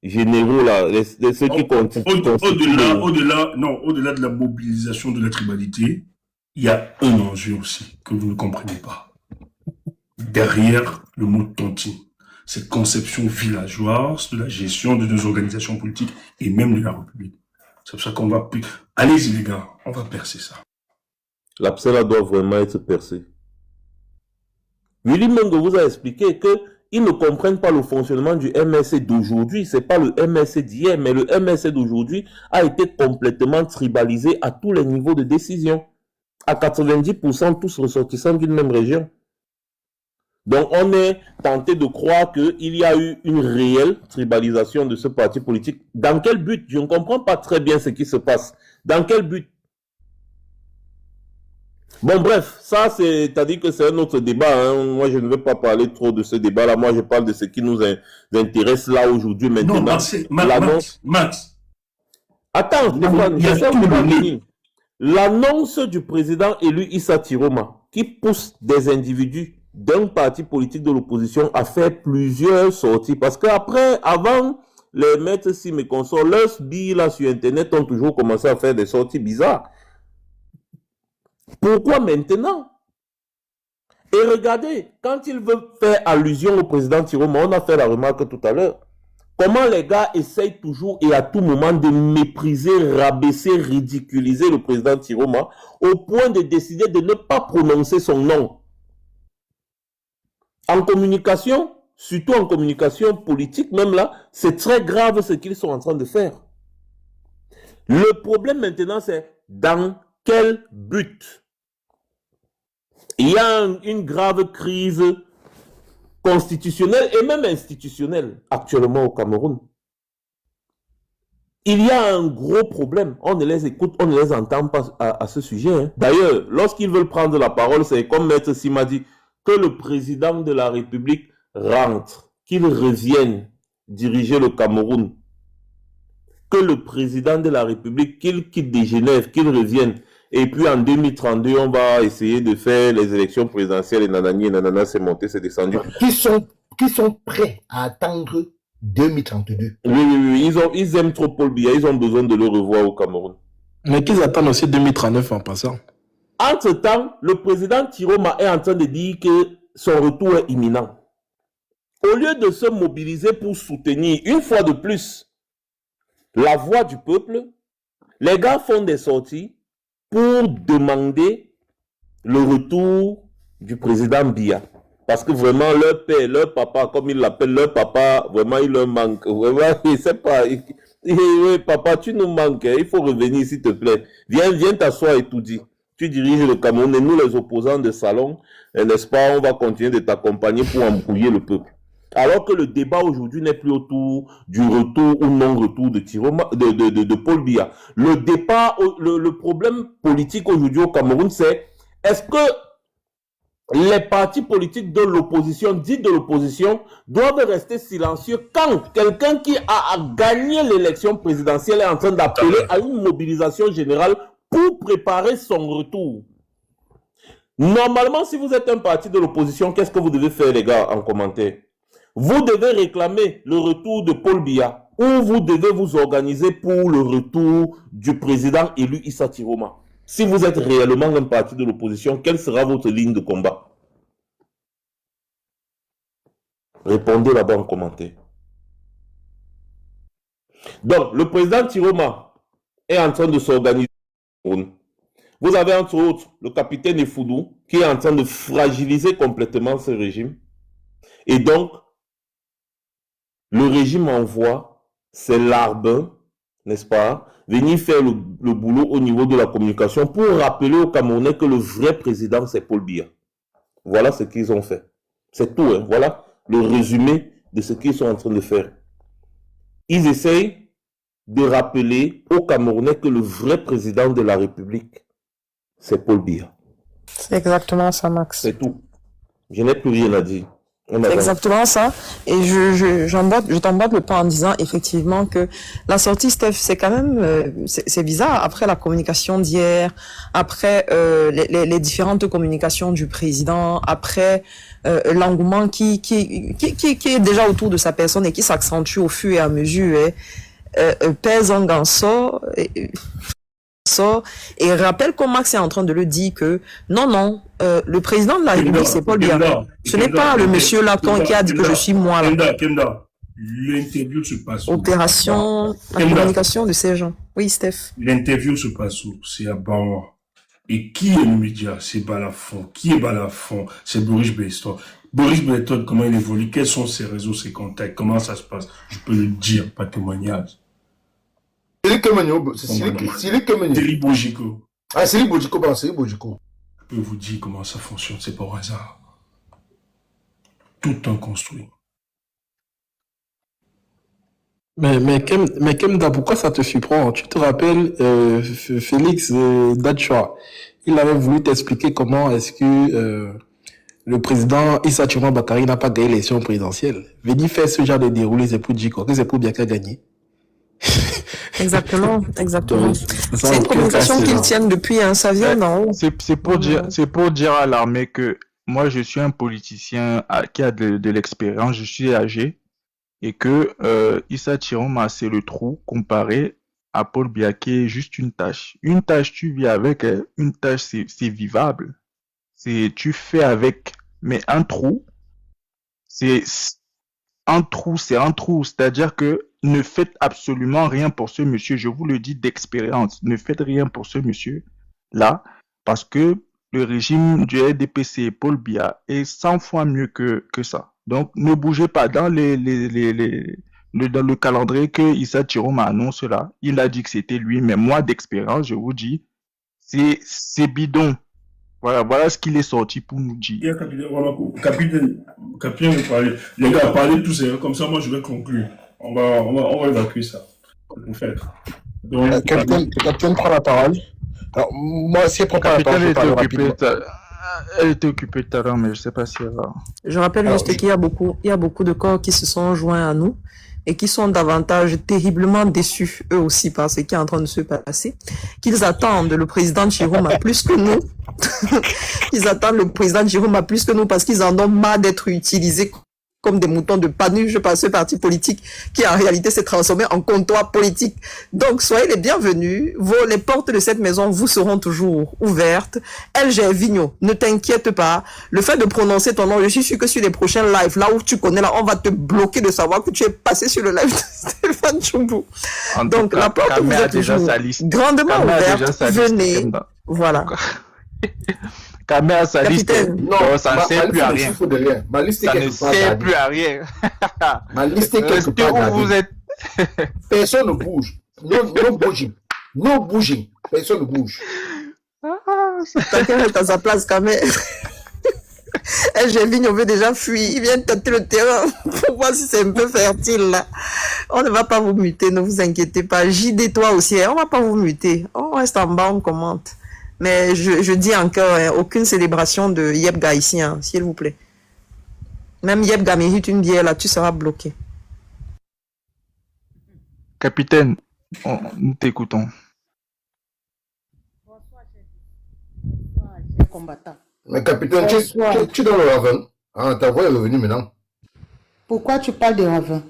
généraux là, ceux qui constituent. Au-delà de la mobilisation de la tribalité, il y a un enjeu aussi que vous ne comprenez pas. Derrière le mot tontine, cette conception villageoise de la gestion de nos organisations politiques et même de la République. C'est pour ça qu'on va... Allez-y les gars, on va percer ça. L'abcès là doit vraiment être percé. Willy Meng vous a expliqué que ils ne comprennent pas le fonctionnement du MRC d'aujourd'hui. Ce n'est pas le MRC d'hier, mais le MRC d'aujourd'hui a été complètement tribalisé à tous les niveaux de décision. À 90%, tous ressortissants d'une même région. Donc, on est tenté de croire qu'il y a eu une réelle tribalisation de ce parti politique. Dans quel but? Je ne comprends pas très bien ce qui se passe. Dans quel but? Bon, bref, ça, c'est-à-dire que c'est un autre débat. Hein. Moi, je ne veux pas parler trop de ce débat-là. Moi, je parle de ce qui nous intéresse là aujourd'hui, maintenant. Non, Max. Attends, Stéphane, l'annonce du président élu Issa Tiroma, qui pousse des individus d'un parti politique de l'opposition à faire plusieurs sorties. Parce qu'après, avant, les maîtres Sim et consorts, leurs billes là sur Internet ont toujours commencé à faire des sorties bizarres. Pourquoi maintenant? Et regardez, quand il veut faire allusion au président Tiroma, on a fait la remarque tout à l'heure, comment les gars essayent toujours et à tout moment de mépriser, rabaisser, ridiculiser le président Tiroma au point de décider de ne pas prononcer son nom. En communication, surtout en communication politique même là, c'est très grave ce qu'ils sont en train de faire. Le problème maintenant c'est dans quel but? Il y a une grave crise constitutionnelle et même institutionnelle actuellement au Cameroun. il y a un gros problème. On ne les écoute, on ne les entend pas à ce sujet. Hein. D'ailleurs, lorsqu'ils veulent prendre la parole, c'est comme Maître Sima dit, que le président de la République rentre, qu'il revienne diriger le Cameroun, que le président de la République, qu'il quitte de Genève, qu'il revienne. Et puis en 2032, on va essayer de faire les élections présidentielles et nanani et nanana, c'est monté, c'est descendu. Qui sont prêts à attendre 2032. Oui, ils aiment trop Paul Biya, ils ont besoin de le revoir au Cameroun. Mais qu'ils attendent aussi 2039 en passant. Entre-temps, le président Tiroma est en train de dire que son retour est imminent. Au lieu de se mobiliser pour soutenir, une fois de plus, la voix du peuple, les gars font des sorties pour demander le retour du président Biya. Parce que vraiment, leur père, leur papa, comme ils l'appellent, leur papa, vraiment, il leur manque. Vraiment, il sait pas. Oui, papa, tu nous manques. Il faut revenir, s'il te plaît. Viens t'asseoir et tout dit. Tu diriges le Cameroun et nous, les opposants de salon, n'est-ce pas, on va continuer de t'accompagner pour embrouiller le peuple. Alors que le débat aujourd'hui n'est plus autour du retour ou non-retour de Paul Biya. Le débat, le problème politique aujourd'hui au Cameroun, c'est est-ce que les partis politiques de l'opposition, dits de l'opposition, doivent rester silencieux quand quelqu'un qui a gagné l'élection présidentielle est en train d'appeler à une mobilisation générale pour préparer son retour. Normalement, si vous êtes un parti de l'opposition, qu'est-ce que vous devez faire, les gars, en commentaire? Vous devez réclamer le retour de Paul Biya ou vous devez vous organiser pour le retour du président élu Issa Tiroma. Si vous êtes réellement un parti de l'opposition, quelle sera votre ligne de combat? Répondez là-bas en commentaire. Donc, le président Tiroma est en train de s'organiser. Vous avez entre autres le capitaine Efoudou qui est en train de fragiliser complètement ce régime. Et donc, le régime envoie ses larbins, n'est-ce pas, venir faire le boulot au niveau de la communication pour rappeler aux Camerounais que le vrai président, c'est Paul Biya. Voilà ce qu'ils ont fait. C'est tout, hein. Voilà le résumé de ce qu'ils sont en train de faire. Ils essayent de rappeler aux Camerounais que le vrai président de la République, c'est Paul Biya. C'est exactement ça, Max. C'est tout. Je n'ai plus rien à dire. C'est exactement ça. Et je t'emboîte le pas en disant effectivement que la sortie, Steph, c'est quand même, c'est bizarre. Après la communication d'hier, après les différentes communications du président, après l'engouement qui est déjà autour de sa personne et qui s'accentue au fur et à mesure, pèse en ganso. Et rappelle comme Max est en train de le dire que non, le président de la République, c'est Paul Biya. Ce n'est pas le monsieur là qui a dit que je suis moi là. Kenda, l'interview se passe où? Opération, la communication de ces gens. Oui, Steph. L'interview se passe où? C'est à Bawa. Et qui est le média? C'est Balafon. Qui est Balafon? C'est Boris Beston. Boris Beston, comment il évolue? Quels sont ses réseaux, ses contacts? Comment ça se passe? Je peux le dire, pas témoignage. Céline Bojiko. Ah, Céline Bojiko, pardon, Céline Bojiko. Je peux vous dire comment ça fonctionne, c'est pas au hasard. Tout en construit. Mais Kemda, pourquoi ça te surprend? Tu te rappelles, Félix Dachoa, il avait voulu t'expliquer comment est-ce que le président Issa Tiroma Bakary n'a pas gagné l'élection présidentielle. Venir faire ce genre de déroulé, c'est pour dire quoi? Que c'est pour bien qu'à gagner. Exactement. C'est une communication qu'ils tiennent depuis, ça vient d'en haut. C'est pour dire à l'armée que moi je suis un politicien qui a de l'expérience, je suis âgé, et que Issa Tiroma c'est le trou comparé à Paul Biya qui est juste une tâche. Une tâche tu vis avec, une tâche c'est vivable. Tu fais avec, mais un trou, c'est un trou, c'est-à-dire que ne faites absolument rien pour ce monsieur, je vous le dis d'expérience, ne faites rien pour ce monsieur-là, parce que le régime du RDPC Paul Biya est 100 fois mieux que ça. Donc ne bougez pas dans dans le calendrier que Issa Tiroma annonce là, il a dit que c'était lui, mais moi d'expérience, je vous dis, c'est bidon. Voilà ce qu'il est sorti pour nous dire. Capitaine, les gars, parlez tous, comme ça, moi je vais conclure. On va évacuer ça. comment faire. Donc, Capitaine prend la parole. Alors, moi, si elle prend pas la parole, je parle rapidement. Elle était occupée tout à l'heure, mais je ne sais pas si elle va. Je rappelle juste qu'il y a beaucoup de corps qui se sont joints à nous et qui sont davantage terriblement déçus, eux aussi, par ce qui est en train de se passer, qu'ils attendent le président Chiroma plus que nous. Ils attendent le président Chiroma plus que nous parce qu'ils en ont marre d'être utilisés comme des moutons de panuche par ce parti politique qui en réalité s'est transformé en comptoir politique. Donc soyez les bienvenus, les portes de cette maison vous seront toujours ouvertes. LG Vigno, ne t'inquiète pas, le fait de prononcer ton nom, je suis sûr que sur les prochains lives, là où tu connais, là, on va te bloquer de savoir que tu es passé sur le live de Stéphane Tchoubou. Donc la porte vous est toujours grandement ouverte, venez, voilà. Kamé a sa liste. Non, ça ne sert plus à rien. Ma liste est Ça ne sert plus à rien. Ma liste est quelque part où vous êtes. Personne ne bouge. No bouging. No bouging. Personne ne bouge. Quelqu'un est à sa place, Kamé. LG Vigne, on veut déjà fuir. Il vient tâter le terrain pour voir si c'est un peu fertile, là. On ne va pas vous muter, ne vous inquiétez pas. JD, toi aussi, on ne va pas vous muter. On reste en bas, on commente. Mais je dis encore, aucune célébration de Yebga ici, hein, s'il vous plaît. Même Yebga mérite une bière, là, tu seras bloqué. Capitaine, nous t'écoutons. Combattant. Mais capitaine, tu es dans le ravin. Ah, ta voix est revenue maintenant. Pourquoi tu parles de ravin?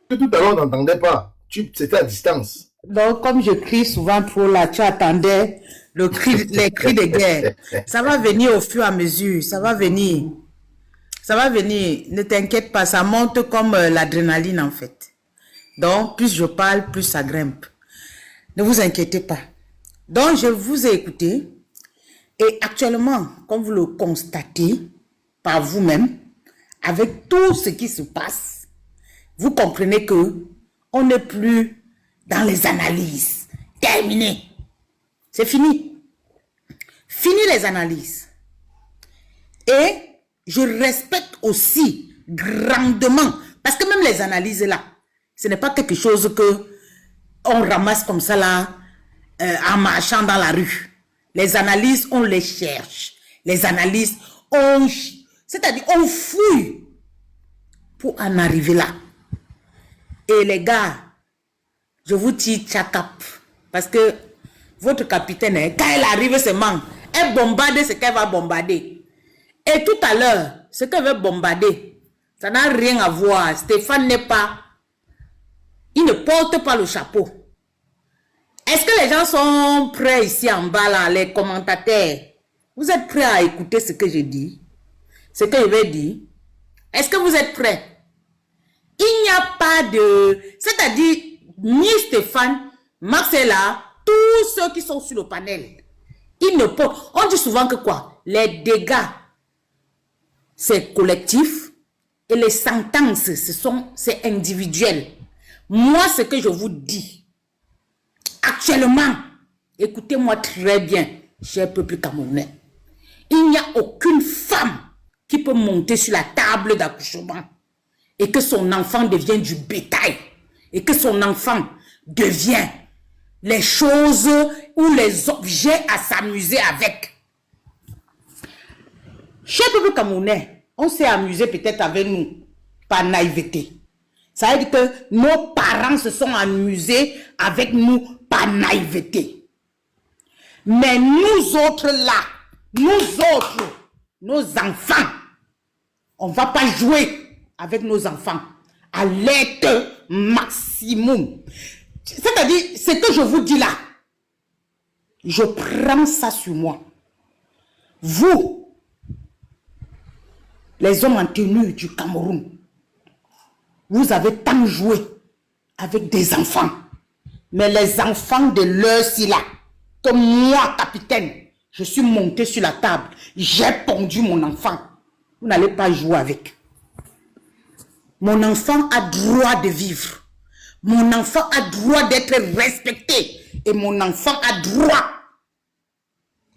Tout à l'heure, on n'entendait pas. C'était à distance. Donc, comme je crie souvent trop là, tu attendais les cris de guerre. Ça va venir au fur et à mesure. Ça va venir. Ça va venir. Ne t'inquiète pas. Ça monte comme l'adrénaline en fait. Donc, plus je parle, plus ça grimpe. Ne vous inquiétez pas. Donc, je vous ai écouté. Et actuellement, comme vous le constatez par vous-même, avec tout ce qui se passe, vous comprenez que on n'est plus dans les analyses. Terminé. C'est fini. Fini les analyses. Et je respecte aussi grandement, parce que même les analyses là, ce n'est pas quelque chose que on ramasse comme ça là, en marchant dans la rue. Les analyses, on les cherche. Les analyses, c'est-à-dire on fouille pour en arriver là. Et les gars, je vous dis tchakap. Parce que votre capitaine, quand elle arrive seulement, elle bombarde ce qu'elle va bombarder. Et tout à l'heure, ce qu'elle veut bombarder, ça n'a rien à voir. Stéphane n'est pas... Il ne porte pas le chapeau. Est-ce que les gens sont prêts ici en bas, là, les commentateurs? Vous êtes prêts à écouter ce que je dis? Ce que je vais dire? Est-ce que vous êtes prêts? Il n'y a pas de... C'est-à-dire, ni Stéphane, Marcella, tous ceux qui sont sur le panel, ils ne peuvent... On dit souvent que quoi? Les dégâts, c'est collectif et les sentences, c'est individuel. Moi, ce que je vous dis, actuellement, écoutez-moi très bien, cher peuple camerounais, il n'y a aucune femme qui peut monter sur la table d'accouchement et que son enfant devienne du bétail et que son enfant devient les choses ou les objets à s'amuser avec. Cher peuple camerounais, on s'est amusé peut-être avec nous par naïveté. Ça veut dire que nos parents se sont amusés avec nous par naïveté. Mais nous autres là, nos enfants, on ne va pas jouer avec nos enfants à l'aide maximum. C'est-à-dire, ce que je vous dis là, je prends ça sur moi. Vous, les hommes en tenue du Cameroun, vous avez tant joué avec des enfants. Mais les enfants de l'heure-ci là, que moi, capitaine, je suis monté sur la table, j'ai pondu mon enfant. Vous n'allez pas jouer avec. Mon enfant a droit de vivre. Mon enfant a droit d'être respecté. Et mon enfant a droit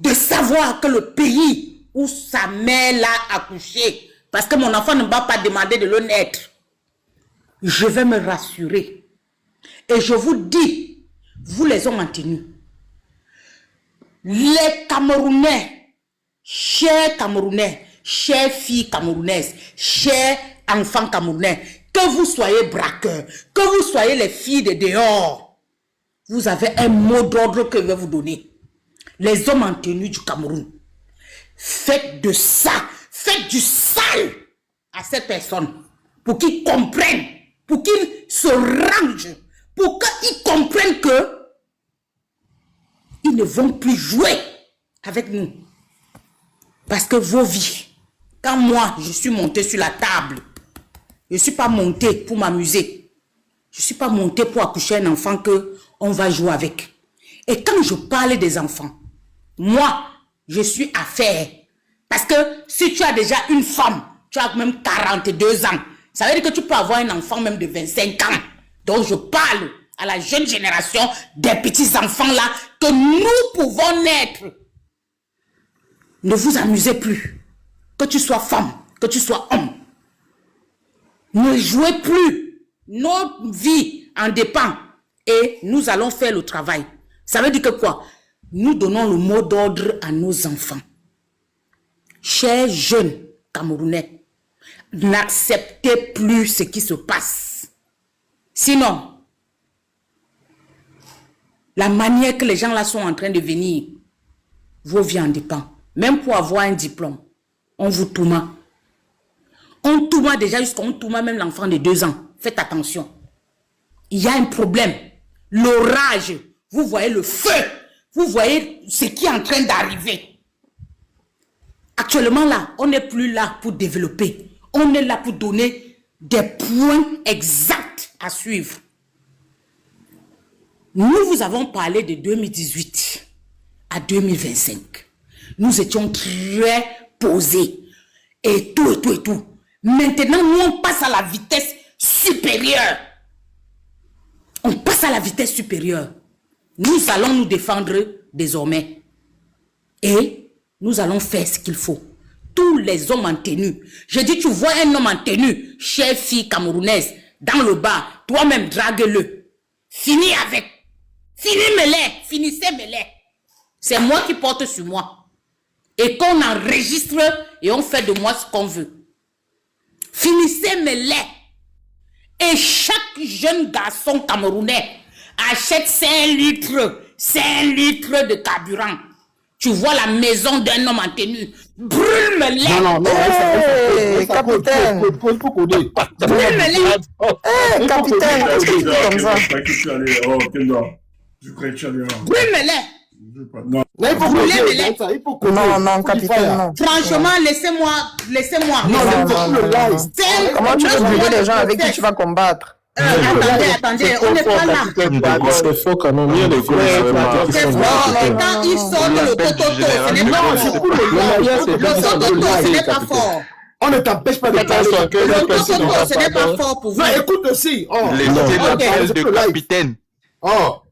de savoir que le pays où sa mère l'a accouché, parce que mon enfant ne va pas demander de le naître, je vais me rassurer. Et je vous dis, vous les hommes en tenue, les Camerounais, chers filles camerounaises, chers enfants camerounais, que vous soyez braqueurs, que vous soyez les filles de dehors, vous avez un mot d'ordre que je vais vous donner. Les hommes en tenue du Cameroun, faites de ça, faites du sale à ces personnes pour qu'ils comprennent, pour qu'ils se rangent, pour qu'ils comprennent que ils ne vont plus jouer avec nous. Parce que vos vies, quand moi je suis monté sur la table, je ne suis pas monté pour m'amuser. Je ne suis pas monté pour accoucher un enfant que on va jouer avec. Et quand je parle des enfants, moi, je suis affaire. Parce que si tu as déjà une femme, tu as même 42 ans, ça veut dire que tu peux avoir un enfant même de 25 ans. Donc je parle à la jeune génération des petits enfants là que nous pouvons naître. Ne vous amusez plus. Que tu sois femme, que tu sois homme. Ne jouez plus. Notre vie en dépend. Et nous allons faire le travail. Ça veut dire que quoi? Nous donnons le mot d'ordre à nos enfants. Chers jeunes Camerounais, n'acceptez plus ce qui se passe. Sinon, la manière que les gens là sont en train de venir, vos vies en dépendent. Même pour avoir un diplôme, on vous touma. On touma déjà jusqu'on touma même l'enfant de 2 ans. Faites attention. Il y a un problème. L'orage, vous voyez le feu. Vous voyez ce qui est en train d'arriver. Actuellement là, on n'est plus là pour développer. On est là pour donner des points exacts à suivre. Nous vous avons parlé de 2018 à 2025. Nous étions très posés. Et tout. Maintenant, nous, on passe à la vitesse supérieure. On passe à la vitesse supérieure. Nous allons nous défendre désormais. Et nous allons faire ce qu'il faut. Tous les hommes en tenue. Je dis, tu vois un homme en tenue, chère fille camerounaise, dans le bar, toi-même, drague-le. Finis avec. Finissez-les. C'est moi qui porte sur moi. Et qu'on enregistre et on fait de moi ce qu'on veut. Finissez-les. Et chaque jeune garçon camerounais achète 5 litres de carburant. Tu vois la maison d'un homme en tenue. Brûle-les. Non. Capitaine. Brûle-les. Capitaine, comme ça. Brûle-les. Non, capitaine, non. Franchement, laissez-moi. Comment tu veux brûler les gens avec qui tu vas combattre? Attendez, on n'est pas là. C'est faux quand même. Il y a des C'est faux, mais quand ils sortent le tototo, ce n'est pas fort. Le tototo, ce n'est pas fort. On ne t'empêche pas de parler. Le tototo, ce n'est pas fort pour vous. Non, écoute aussi. Laissez l'appel de capitaine. Oh.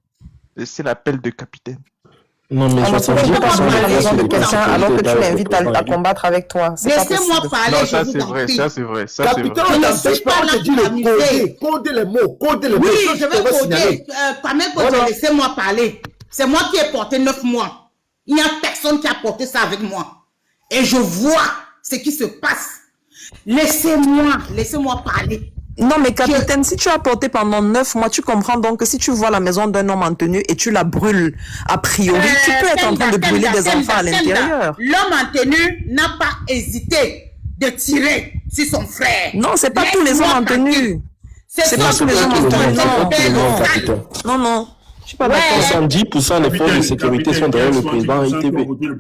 Laissez l'appel de capitaine. Non, mais On ne je peut pas prendre la raison de dis quelqu'un alors que tu l'invites à combattre avec toi. Laissez-moi parler. Non, ça c'est vrai, ça c'est vrai. Capitaine, on ne t'empêche pas de dire coder les mots. Oui, je vais coder. Pas même laissez-moi parler. C'est moi qui ai porté 9 mois. Il n'y a personne qui a porté ça avec moi. Et je vois ce qui se passe. Laissez-moi parler. Non, mais capitaine, si tu as porté pendant 9 mois, tu comprends donc que si tu vois la maison d'un homme en tenue et tu la brûles, a priori, tu peux être en train de brûler des enfants à l'intérieur. L'homme en tenue n'a pas hésité de tirer sur son frère. Non, c'est pas tous les hommes en tenue. C'est pas tous les hommes en tenue. Non. Je suis pas d'accord. 70% des forces de sécurité sont derrière le président ITV. Je vous dis, je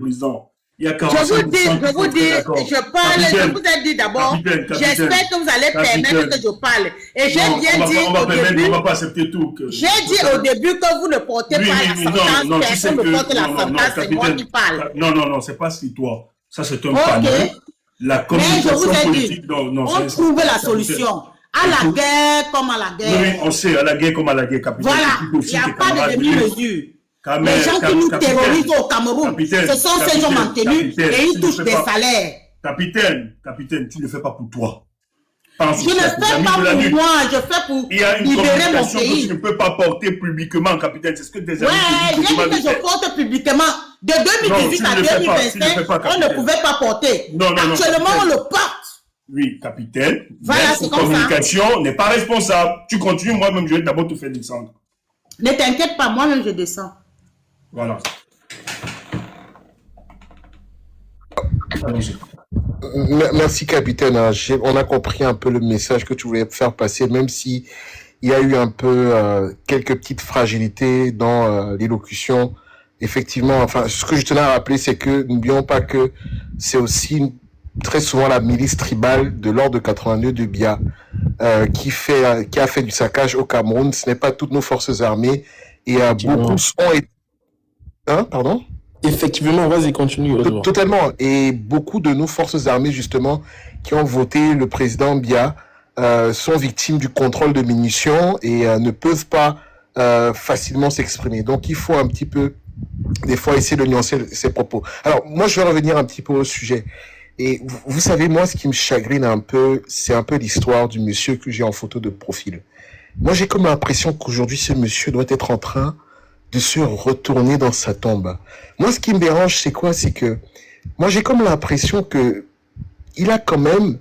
vous ai dit d'abord, j'espère que vous allez permettre que je parle. Et j'ai bien dit au début, on va pas accepter tout. J'ai dit au début que vous ne portez pas la sentence, personne ne porte la sentence, c'est moi qui parle. Non, c'est pas si toi. Ça, c'est un panneau. La communication politique, on trouve la solution. À la guerre comme à la guerre. Oui, on sait, à la guerre comme à la guerre, capitaine. Voilà, il n'y a pas de demi-mesure. Les gens qui nous terrorisent au Cameroun, ce sont ces gens en tenue et ils touchent des salaires. Capitaine, tu ne le fais pas pour toi. pense Je ne fais pas pour moi, je fais pour il y a une libérer mon communication que pays. tu ne peux pas porter publiquement, capitaine. C'est ce que des amis Ouais, j'ai dit que je porte publiquement. De 2018 à 2025, on ne pouvait pas porter. Non, Actuellement, on le porte. Oui, capitaine. Voilà, c'est comme ça. Communication n'est pas responsable. Tu continues, moi-même, je vais d'abord te faire descendre. Ne t'inquiète pas, moi-même, je descends. Voilà. Merci, capitaine. On a compris un peu le message que tu voulais faire passer, même si il y a eu un peu quelques petites fragilités dans l'élocution. Effectivement, enfin, ce que je tenais à rappeler, c'est que n'oublions pas que c'est aussi très souvent la milice tribale de l'ordre de 82 de Biya qui a fait du saccage au Cameroun. Ce n'est pas toutes nos forces armées et beaucoup ont été... Hein, pardon? Effectivement, vas-y, continue. Totalement. Et beaucoup de nos forces armées, justement, qui ont voté le président Biya, sont victimes du contrôle de munitions et ne peuvent pas facilement s'exprimer. Donc, il faut un petit peu, des fois, essayer de nuancer ses propos. Alors, moi, je vais revenir un petit peu au sujet. Et vous savez, moi, ce qui me chagrine un peu, c'est un peu l'histoire du monsieur que j'ai en photo de profil. Moi, j'ai comme l'impression qu'aujourd'hui, ce monsieur doit être en train de se retourner dans sa tombe. Moi, ce qui me dérange, c'est quoi? C'est que moi, j'ai comme l'impression que il a quand même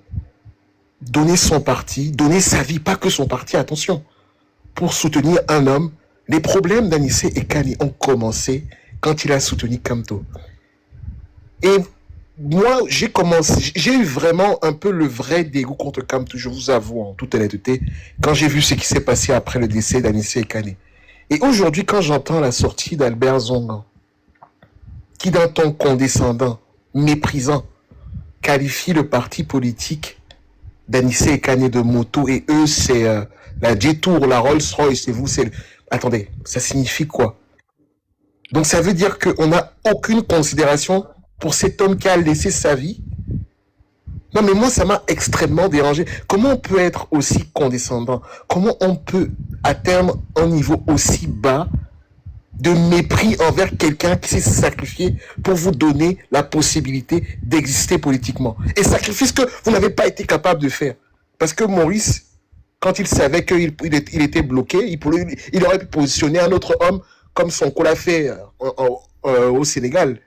donné son parti, donné sa vie, pas que son parti, attention, pour soutenir un homme. Les problèmes d'Anissé Ekane ont commencé quand il a soutenu Kamto. Et moi, j'ai eu vraiment un peu le vrai dégoût contre Kamto, je vous avoue, en toute honnêteté, quand j'ai vu ce qui s'est passé après le décès d'Anissé Ekane. Et aujourd'hui, quand j'entends la sortie d'Albert Zongan, qui d'un ton condescendant, méprisant, qualifie le parti politique d'Anissé Ekane de moto, et eux, c'est la J-Tour, la Rolls-Royce, et vous, c'est... Attendez, ça signifie quoi? Donc ça veut dire qu'on n'a aucune considération pour cet homme qui a laissé sa vie? Non, mais moi, ça m'a extrêmement dérangé. Comment on peut être aussi condescendant? Comment on peut atteindre un niveau aussi bas de mépris envers quelqu'un qui s'est sacrifié pour vous donner la possibilité d'exister politiquement? Et sacrifice que vous n'avez pas été capable de faire. Parce que Maurice, quand il savait qu'il était bloqué, il aurait pu positionner un autre homme comme Sonko l'a fait au Sénégal.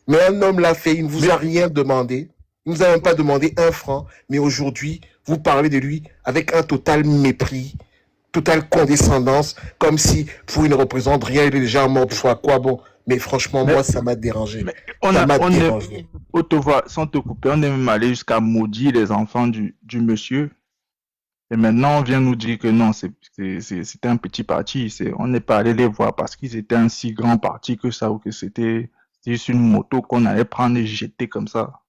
Mais un homme l'a fait, il ne vous a rien demandé. Il ne vous a même pas demandé un franc. Mais aujourd'hui, vous parlez de lui avec un total mépris, totale condescendance, comme si pour il ne représente rien, il est déjà mort de foi. Quoi bon? Mais franchement, moi, ça m'a dérangé. Sans te couper, on est même allé jusqu'à maudire les enfants du monsieur. Et maintenant, on vient nous dire que non, c'était un petit parti. On n'est pas allé les voir parce qu'ils étaient un si grand parti que ça, ou que c'était juste une moto qu'on allait prendre et jeter comme ça.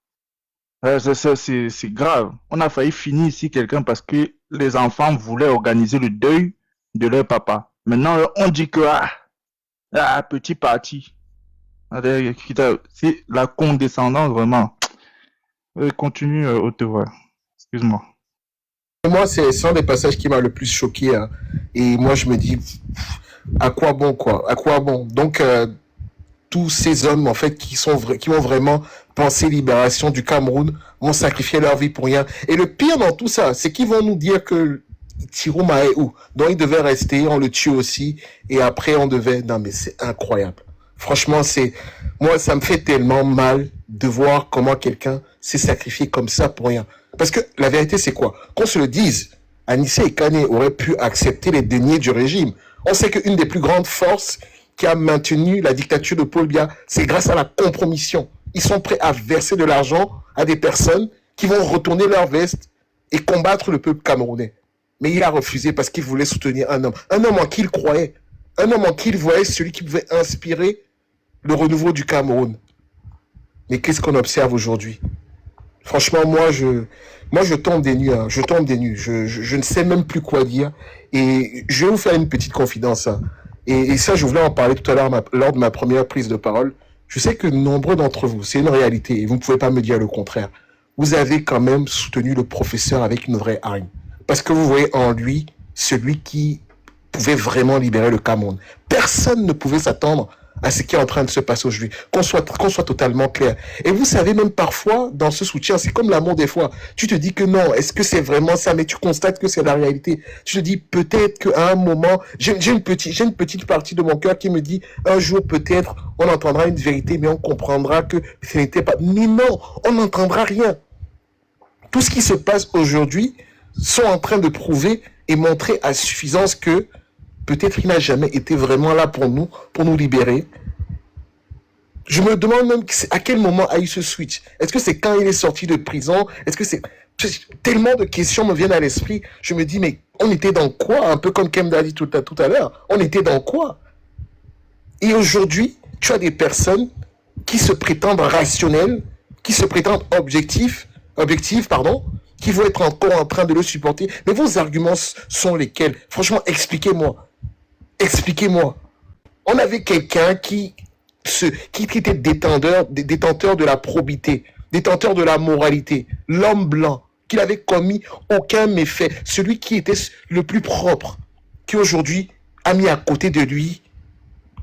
C'est grave. On a failli finir ici quelqu'un parce que les enfants voulaient organiser le deuil de leur papa. Maintenant, on dit que petit parti. C'est la condescendance, vraiment. Continue, Haute-Voix. Excuse-moi. Moi, c'est un des passages qui m'a le plus choqué. Hein. Et moi, je me dis, à quoi bon, quoi? À quoi bon? Donc, tous ces hommes, en fait, qui ont vraiment pensé libération du Cameroun, vont sacrifier leur vie pour rien. Et le pire dans tout ça, c'est qu'ils vont nous dire que Tiruma est où? Donc, il devait rester, on le tue aussi, et après, on devait... Non, mais c'est incroyable. Franchement, moi, ça me fait tellement mal de voir comment quelqu'un s'est sacrifié comme ça pour rien. Parce que la vérité, c'est quoi? Qu'on se le dise, Anissé Ekane aurait pu accepter les deniers du régime. On sait qu'une des plus grandes forces qui a maintenu la dictature de Paul Biya, c'est grâce à la compromission. Ils sont prêts à verser de l'argent à des personnes qui vont retourner leur veste et combattre le peuple camerounais. Mais il a refusé parce qu'il voulait soutenir un homme en qui il croyait, un homme en qui il voyait celui qui pouvait inspirer le renouveau du Cameroun. Mais qu'est-ce qu'on observe aujourd'hui? Franchement, moi, je tombe des nues. Hein. Je tombe des nues. Je ne sais même plus quoi dire. Et je vais vous faire une petite confidence. Hein. Et ça, je voulais en parler tout à l'heure lors de ma première prise de parole. Je sais que nombreux d'entre vous, c'est une réalité, et vous ne pouvez pas me dire le contraire. Vous avez quand même soutenu le professeur avec une vraie hargne. Parce que vous voyez en lui celui qui pouvait vraiment libérer le Cameroun. Personne ne pouvait s'attendre à ce qui est en train de se passer aujourd'hui. Qu'on soit totalement clair. Et vous savez, même parfois, dans ce soutien, c'est comme l'amour des fois. Tu te dis que non, est-ce que c'est vraiment ça? Mais tu constates que c'est la réalité. Tu te dis peut-être qu'à un moment, j'ai une petite partie de mon cœur qui me dit, un jour peut-être, on entendra une vérité, mais on comprendra que ce n'était pas. Mais non, on n'entendra rien. Tout ce qui se passe aujourd'hui sont en train de prouver et montrer à suffisance que peut-être il n'a jamais été vraiment là pour nous libérer. Je me demande même à quel moment a eu ce switch. Est-ce que c'est quand il est sorti de prison? Est-ce que c'est... Tellement de questions me viennent à l'esprit. Je me dis, mais on était dans quoi? Un peu comme Kemda a dit tout à l'heure. On était dans quoi? Et aujourd'hui, tu as des personnes qui se prétendent rationnelles, qui se prétendent objectives, qui vont être encore en train de le supporter. Mais vos arguments sont lesquels? Franchement, expliquez-moi. Expliquez-moi. On avait quelqu'un qui était détenteur de la probité, détenteur de la moralité, l'homme blanc, qui n'avait commis aucun méfait, celui qui était le plus propre, qui aujourd'hui a mis à côté de lui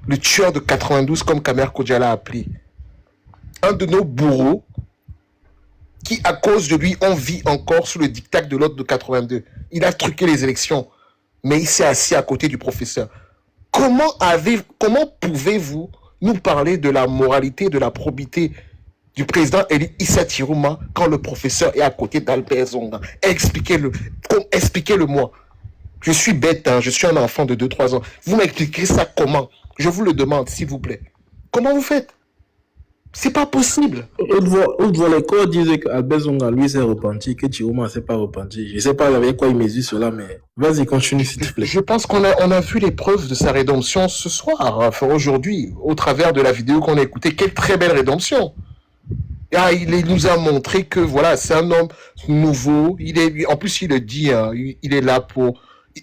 le tueur de 92, comme Kamer Kodja l'a appelé. Un de nos bourreaux, qui, à cause de lui, on vit encore sous le diktat de l'autre de 82. Il a truqué les élections, mais il s'est assis à côté du professeur. Comment pouvez-vous nous parler de la moralité, de la probité du président Eli Issa Tirouma quand le professeur est à côté d'Albert Zonga? Expliquez-le-moi. Je suis bête, je suis un enfant de 2-3 ans. Vous m'expliquez ça comment? Je vous le demande, s'il vous plaît. Comment vous faites? C'est pas possible. Autre les corps disaient qu'Albert Zonga, lui, s'est repenti, que Tirouma s'est pas repenti. Je sais pas avec quoi il mesure cela, mais vas-y, continue, s'il te plaît. Je pense qu'on a vu les preuves de sa rédemption ce soir, enfin aujourd'hui, au travers de la vidéo qu'on a écoutée. Quelle très belle rédemption. Ah, il nous a montré que voilà, c'est un homme nouveau. En plus, il le dit, il est là pour...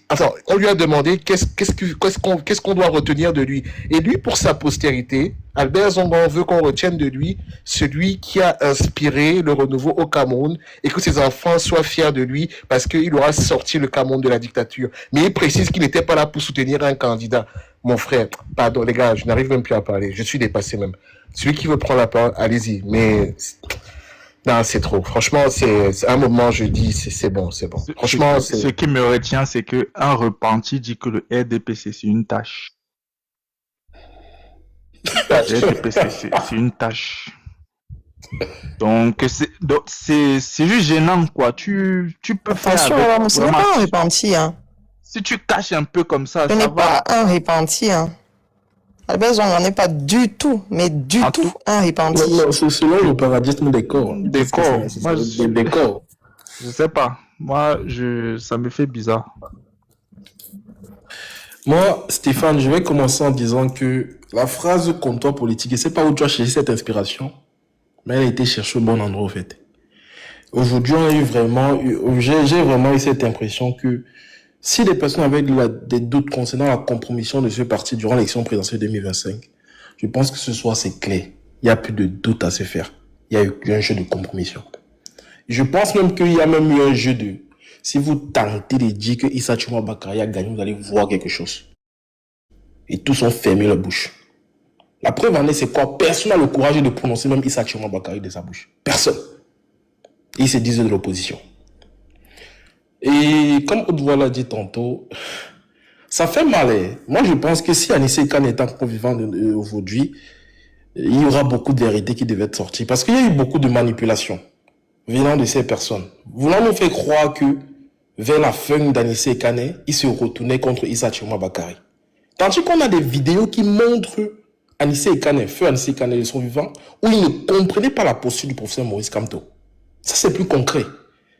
Attends, on lui a demandé qu'est-ce qu'on doit retenir de lui. Et lui, pour sa postérité, Albert Zonga veut qu'on retienne de lui celui qui a inspiré le renouveau au Cameroun et que ses enfants soient fiers de lui parce qu'il aura sorti le Cameroun de la dictature. Mais il précise qu'il n'était pas là pour soutenir un candidat. Mon frère, pardon les gars, je n'arrive même plus à parler. Je suis dépassé même. Celui qui veut prendre la parole, allez-y. Mais... non, c'est trop. Franchement, c'est un moment, je dis, c'est bon. Franchement, ce qui me retient, c'est que un repenti dit que le RDPC, c'est une tâche. Le RDPC, c'est une tâche. Donc, c'est juste gênant, quoi. Tu peux faire attention, avec... ce n'est pas un repenti, hein. Si tu caches un peu comme ça, ce n'est pas un repenti, hein. Albert Zonga n'est pas du tout, mais du tout un repenti. Non, c'est selon le paradigme des corps. Des corps. Moi, des corps. Je sais pas. Moi, ça me fait bizarre. Moi, Stéphane, je vais commencer en disant que la phrase comptoir politique, je sais pas où tu as cherché cette inspiration, mais elle a été cherchée au bon endroit, au fait. Aujourd'hui, j'ai vraiment eu cette impression que si les personnes avaient des doutes concernant la compromission de ce parti durant l'élection présidentielle 2025, je pense que ce soir c'est clair. Il n'y a plus de doute à se faire. Il y a eu un jeu de compromission. Je pense même qu'il y a même eu un jeu de... Si vous tentez de dire que Issa Tchouma Bakary a gagné, vous allez voir quelque chose. Et tous ont fermé leur bouche. La preuve en est, c'est quoi? Personne n'a le courage de prononcer même Issa Tchouma Bakary de sa bouche. Personne. Ils se disent de l'opposition. Et comme Oudoua l'a dit tantôt, ça fait mal. Moi, je pense que si Anissé Kane est encore vivant aujourd'hui, il y aura beaucoup de vérités qui devaient être sorties. Parce qu'il y a eu beaucoup de manipulations venant de ces personnes. Voulant nous faire croire que vers la fin d'Anissé Kane, il se retournait contre Issa Tchouma Bakary. Tandis qu'on a des vidéos qui montrent Anissé Kane, feu Anissé Kane de son vivant, où il ne comprenait pas la posture du professeur Maurice Kamto. Ça, c'est plus concret.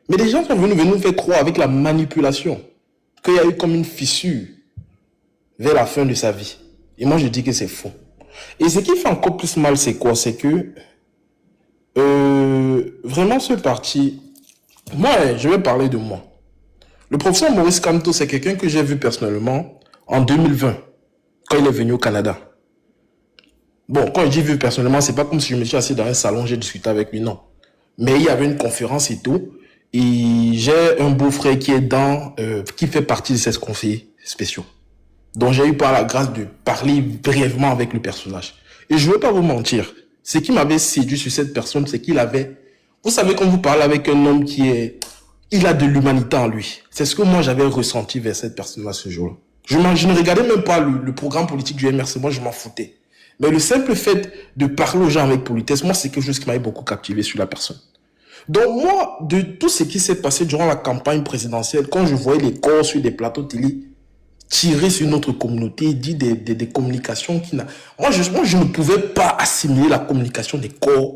Mais des gens sont venus nous faire croire avec la manipulation qu'il y a eu comme une fissure vers la fin de sa vie. Et moi, je dis que c'est faux. Et ce qui fait encore plus mal, c'est quoi? C'est que vraiment ce parti... Moi, je vais parler de moi. Le professeur Maurice Kamto, c'est quelqu'un que j'ai vu personnellement en 2020, quand il est venu au Canada. Bon, quand je dis vu personnellement, c'est pas comme si je me suis assis dans un salon, j'ai discuté avec lui, non. Mais il y avait une conférence et tout. Et j'ai un beau-frère qui est qui fait partie de ces conseillers spéciaux. dont j'ai eu par la grâce de parler brièvement avec le personnage. Et je ne veux pas vous mentir, ce qui m'avait séduit sur cette personne, c'est qu'il avait... Vous savez, quand vous parlez avec un homme qui est... Il a de l'humanité en lui. C'est ce que moi j'avais ressenti vers cette personne-là ce jour-là. Je ne regardais même pas le programme politique du MRC, moi je m'en foutais. Mais le simple fait de parler aux gens avec politesse, moi c'est quelque chose qui m'avait beaucoup captivé sur la personne. Donc moi, de tout ce qui s'est passé durant la campagne présidentielle, quand je voyais les corps sur des plateaux télé tirer sur notre communauté, dire des communications qui n'a... Moi, je ne pouvais pas assimiler la communication des corps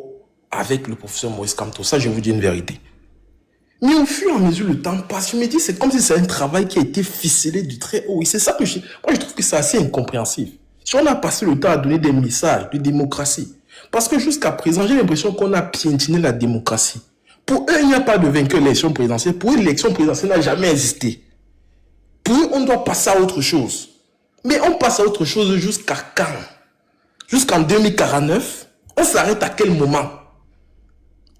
avec le professeur Maurice Kamto. Ça, je vous dis une vérité. Mais au fur et à mesure le temps passe, je me dis, c'est comme si c'est un travail qui a été ficelé du très haut. Et c'est ça que moi, je trouve que c'est assez incompréhensif. Si on a passé le temps à donner des messages de démocratie, parce que jusqu'à présent, j'ai l'impression qu'on a piétiné la démocratie. Pour eux, il n'y a pas de vainqueur de l'élection présidentielle. Pour eux, l'élection présidentielle n'a jamais existé. Pour eux, on doit passer à autre chose. Mais on passe à autre chose jusqu'à quand? Jusqu'en 2049? On s'arrête à quel moment?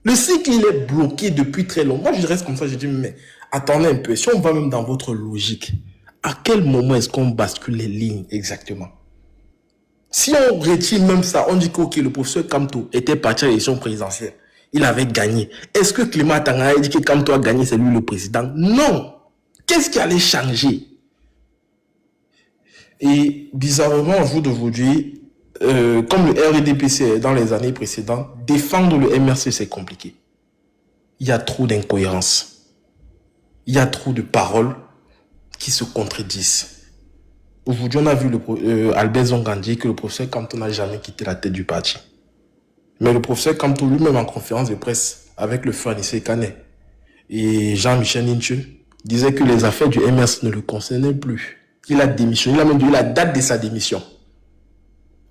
Le cycle, il est bloqué depuis très longtemps. Moi, je reste comme ça, je dis, mais attendez un peu. Si on va même dans votre logique, à quel moment est-ce qu'on bascule les lignes exactement? Si on retire même ça, on dit que okay, le professeur Kamto était parti à l'élection présidentielle. Il avait gagné. Est-ce que Clément Tangara a dit que Kamto a gagné, c'est lui le président? Non. Qu'est-ce qui allait changer? Et bizarrement, au jour d'aujourd'hui, comme le RDPC dans les années précédentes, défendre le MRC, c'est compliqué. Il y a trop d'incohérences. Il y a trop de paroles qui se contredisent. Aujourd'hui, on a vu Albert Zongan dire que le professeur Kamto n'a jamais quitté la tête du parti. Mais le professeur Kamto lui-même en conférence de presse avec le frère Anissé Kane et Jean-Michel Ninche disait que les affaires du MRC ne le concernaient plus. Il a démissionné, il a même donné la date de sa démission.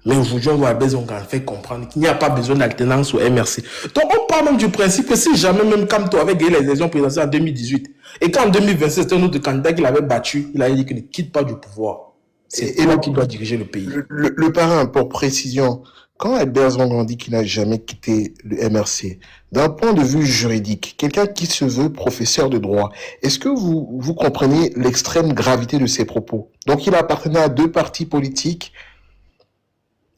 Mais aujourd'hui, on voit Albert Zongan fait comprendre qu'il n'y a pas besoin d'alternance au MRC. Donc on parle même du principe que si jamais même Kamto avait gagné les élections présidentielles en 2018 et qu'en 2027 c'était un autre candidat qu'il avait battu, il a dit qu'il ne quitte pas du pouvoir. C'est toi qui doit diriger le pays. Le parrain, pour précision, quand Albert Zongan dit qu'il n'a jamais quitté le MRC, d'un point de vue juridique, quelqu'un qui se veut professeur de droit, est-ce que vous comprenez l'extrême gravité de ses propos? Donc il appartenait à deux partis politiques.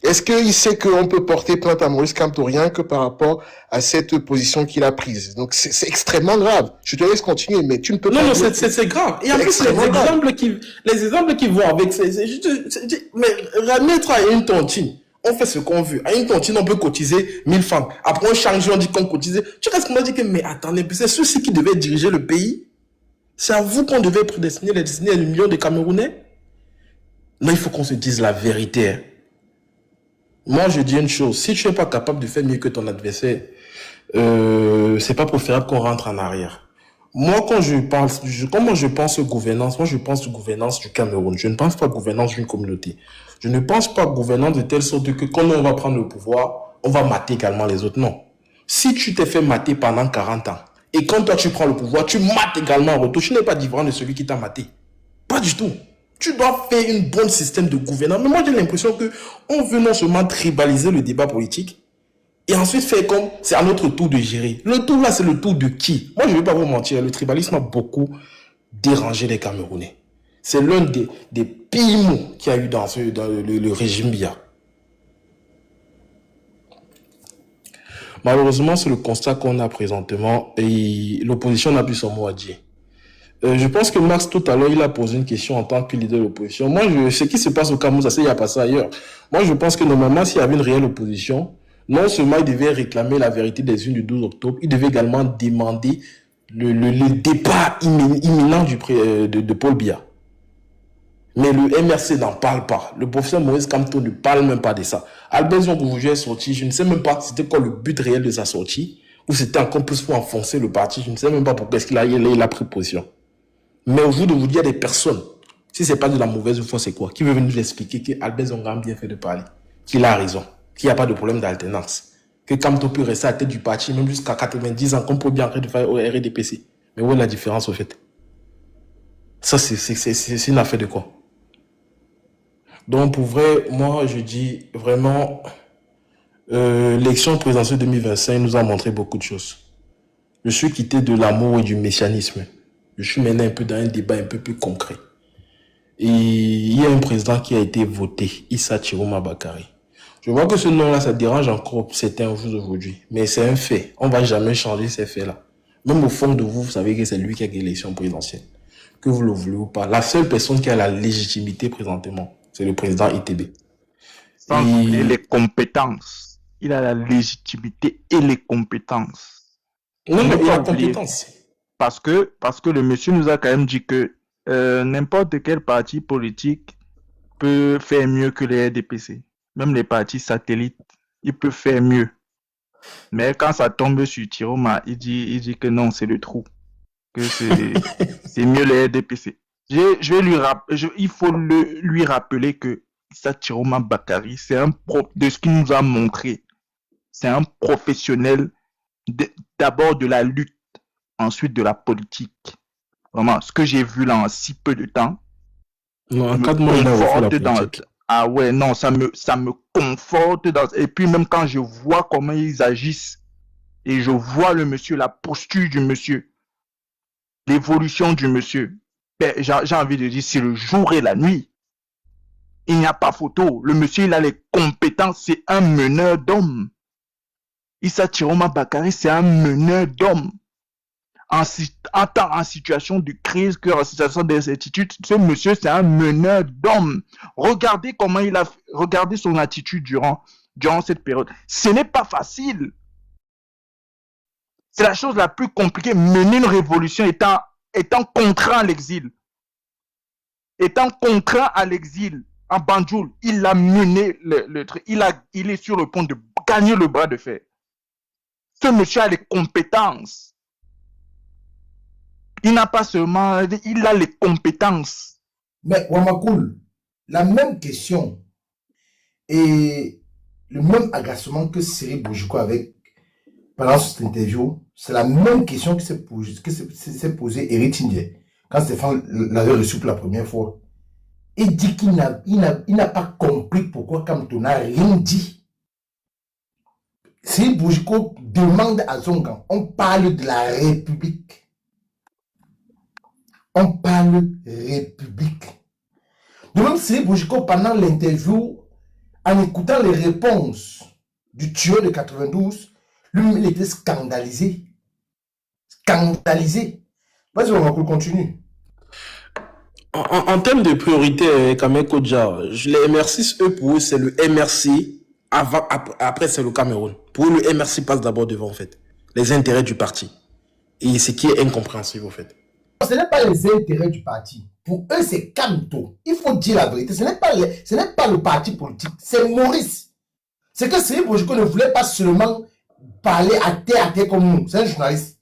Est-ce qu'il sait qu'on peut porter plainte à Maurice Kamto rien que par rapport à cette position qu'il a prise? Donc c'est extrêmement grave. Je te laisse continuer, mais tu ne peux pas... Non, c'est grave. Et en plus, les exemples qui vont avec... Mais remettre à une tontine, on fait ce qu'on veut. À une tontine, on peut cotiser 1000 francs. Après, on change, on dit qu'on cotise. Tu restes comme on dit que, mais attendez, c'est ceux-ci qui devaient diriger le pays. C'est à vous qu'on devait prédestiner les destinées de millions de Camerounais. Non, il faut qu'on se dise la vérité. Hein. Moi, je dis une chose. Si tu n'es pas capable de faire mieux que ton adversaire, c'est pas préférable qu'on rentre en arrière. Moi, quand je pense gouvernance, moi, je pense gouvernance du Cameroun. Je ne pense pas gouvernance d'une communauté. Je ne pense pas gouvernance de telle sorte que quand on va prendre le pouvoir, on va mater également les autres. Non. Si tu t'es fait mater pendant 40 ans, et quand toi tu prends le pouvoir, tu mates également en retour, tu n'es pas différent de celui qui t'a maté. Pas du tout. Tu dois faire un bon système de gouvernance. Mais moi, j'ai l'impression que on veut non seulement tribaliser le débat politique, et ensuite faire comme c'est à notre tour de gérer. Le tour là, c'est le tour de qui? Moi, je ne vais pas vous mentir, le tribalisme a beaucoup dérangé les Camerounais. C'est l'un des pires mots qu'il y a eu dans le régime Biya. Malheureusement, c'est le constat qu'on a présentement et l'opposition n'a plus son mot à dire. Je pense que Max, tout à l'heure, il a posé une question en tant que leader de l'opposition. Moi, ce qui se passe au Cameroun, ça, il n'y a pas ça ailleurs. Moi, je pense que normalement, s'il y avait une réelle opposition, non seulement il devait réclamer la vérité des urnes du 12 octobre, il devait également demander le départ imminent de Paul Biya. Mais le MRC n'en parle pas. Le professeur Maurice Kamto ne parle même pas de ça. Albert Zongo est sorti, je ne sais même pas c'était quoi le but réel de sa sortie, ou c'était encore plus pour enfoncer le parti, je ne sais même pas pourquoi est-ce qu'il a pris position. Mais au jour d'aujourd'hui, il y a des personnes, si ce n'est pas de la mauvaise foi, c'est quoi? Qui veut venir nous expliquer qu'Albert Zongo a bien fait de parler, qu'il a raison, qu'il n'y a pas de problème d'alternance, que Kamto peut rester à la tête du parti, même jusqu'à 90 ans, qu'on peut bien arrêter de faire au RDPC. Mais où est la différence au fait? Ça, c'est une affaire de quoi? Donc, pour vrai, moi, je dis vraiment, l'élection présidentielle 2025 nous a montré beaucoup de choses. Je suis quitté de l'amour et du messianisme. Je suis maintenant un peu dans un débat un peu plus concret. Et il y a un président qui a été voté, Issa Chiroma Bakary. Je vois que ce nom-là, ça dérange encore certains aujourd'hui. Mais c'est un fait. On ne va jamais changer ces faits-là. Même au fond de vous, vous savez que c'est lui qui a gagné l'élection présidentielle. Que vous le voulez ou pas. La seule personne qui a la légitimité présentement, c'est le président ITB. Et les compétences. Il a la légitimité et les compétences. Non, mais il a la compétence. Parce que le monsieur nous a quand même dit que n'importe quel parti politique peut faire mieux que les RDPC. Même les partis satellites, ils peuvent faire mieux. Mais quand ça tombe sur Chiroma, il dit que non, c'est le trou. Que c'est mieux les RDPC. Il faut lui rappeler que Issa Chiroma Bakary, de ce qu'il nous a montré, c'est un professionnel d'abord de la lutte, ensuite de la politique. Vraiment, ce que j'ai vu là en si peu de temps, non, en 4 mois, il a fait la politique. Ah ouais, non, ça me conforte dans... Et puis même quand je vois comment ils agissent, et je vois le monsieur, la posture du monsieur, l'évolution du monsieur, ben, j'ai envie de dire, c'est le jour et la nuit. Il n'y a pas photo. Le monsieur, il a les compétences, c'est un meneur d'hommes. Issa Chiroma Bakary, c'est un meneur d'hommes. Tant en situation de crise qu'en situation d'incertitude, ce monsieur, c'est un meneur d'hommes. Regardez comment regardez son attitude durant cette période. Ce n'est pas facile. C'est la chose la plus compliquée. Mener une révolution étant contraint à l'exil. Étant contraint à l'exil, en Banjul, il a mené le truc. Il est sur le point de gagner le bras de fer. Ce monsieur a les compétences. Il n'a pas seulement... Il a les compétences. Mais Wamakoul, la même question et le même agacement que Cyril Boujiko avec pendant cette interview, c'est la même question qui s'est posée Eric Tindje quand Stéphane l'avait reçu pour la première fois. Il dit qu'il n'a pas compris pourquoi Kamto n'a rien dit. Cyril Boujiko demande à Zongan, on parle de la République. On parle République. De même, Cyril Boujiko, pendant l'interview, en écoutant les réponses du tueur de 92, lui, il était scandalisé. Scandalisé. Vas-y, on va continuer. En termes de priorité, Kamel Kodja, les MR6, eux, pour eux, c'est le MRC, après c'est le Cameroun. Pour eux, le MRC passe d'abord devant, en fait. Les intérêts du parti. Et ce qui est incompréhensible, en fait. Ce n'est pas les intérêts du parti. Pour eux, c'est Kamto. Il faut dire la vérité. Ce n'est pas le parti politique. C'est Maurice. C'est que Cyril Boujiko ne voulait pas seulement parler à terre comme nous. C'est un journaliste.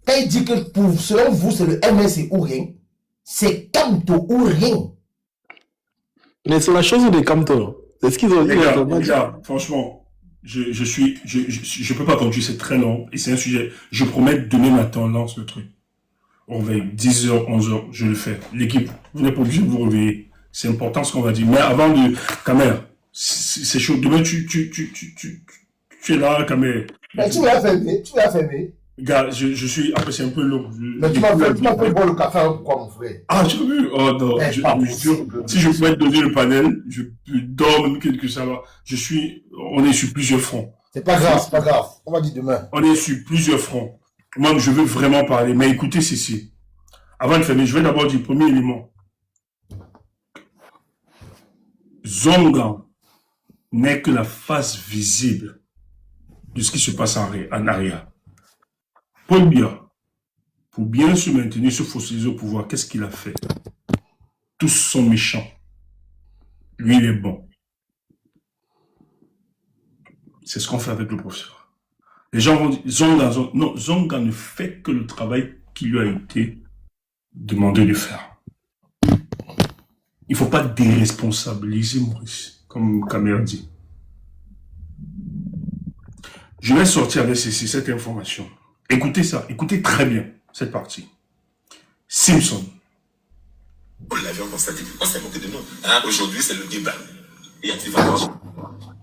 Quand il dit que selon vous, c'est le MSC ou rien, c'est Kamto ou rien. Mais c'est la chose de Kamto. C'est ce qu'ils ont dit. Les gars, franchement, je peux pas continuer, c'est très long. Et c'est un sujet. Je promets demain matin, on lance le truc. On va 10h, 11h, je le fais. L'équipe, vous n'êtes pas obligé de vous réveiller. C'est important ce qu'on va dire. Mais avant de... Camer, c'est chaud. Demain, tu es là, Camer. Mais tu vas fermer. Gars, je suis... Après, c'est un peu long. Mais tu m'as fait boire le café avec quoi, mon frère? Ah, tu as vu? Oh non. Si je pouvais te donner le panel, je donne quelque ça va. On est sur plusieurs fronts. C'est pas grave. On va dire demain. On est sur plusieurs fronts. Moi, je veux vraiment parler. Mais écoutez ceci. Avant de fermer, je vais d'abord dire le premier élément. Zongan n'est que la face visible de ce qui se passe en arrière. Paul Biya, pour bien se maintenir, se fossiliser au pouvoir, qu'est-ce qu'il a fait? Tous sont méchants. Lui, il est bon. C'est ce qu'on fait avec le professeur. Les gens vont dire, Zongan ne fait que le travail qui lui a été demandé de faire. Il ne faut pas déresponsabiliser Maurice, comme Kamer dit. Je vais sortir avec cette information. Écoutez ça, écoutez très bien cette partie. Simpson. On l'avait constaté, on s'est moqué de nous. Hein? Aujourd'hui, c'est le débat. Et il va voir.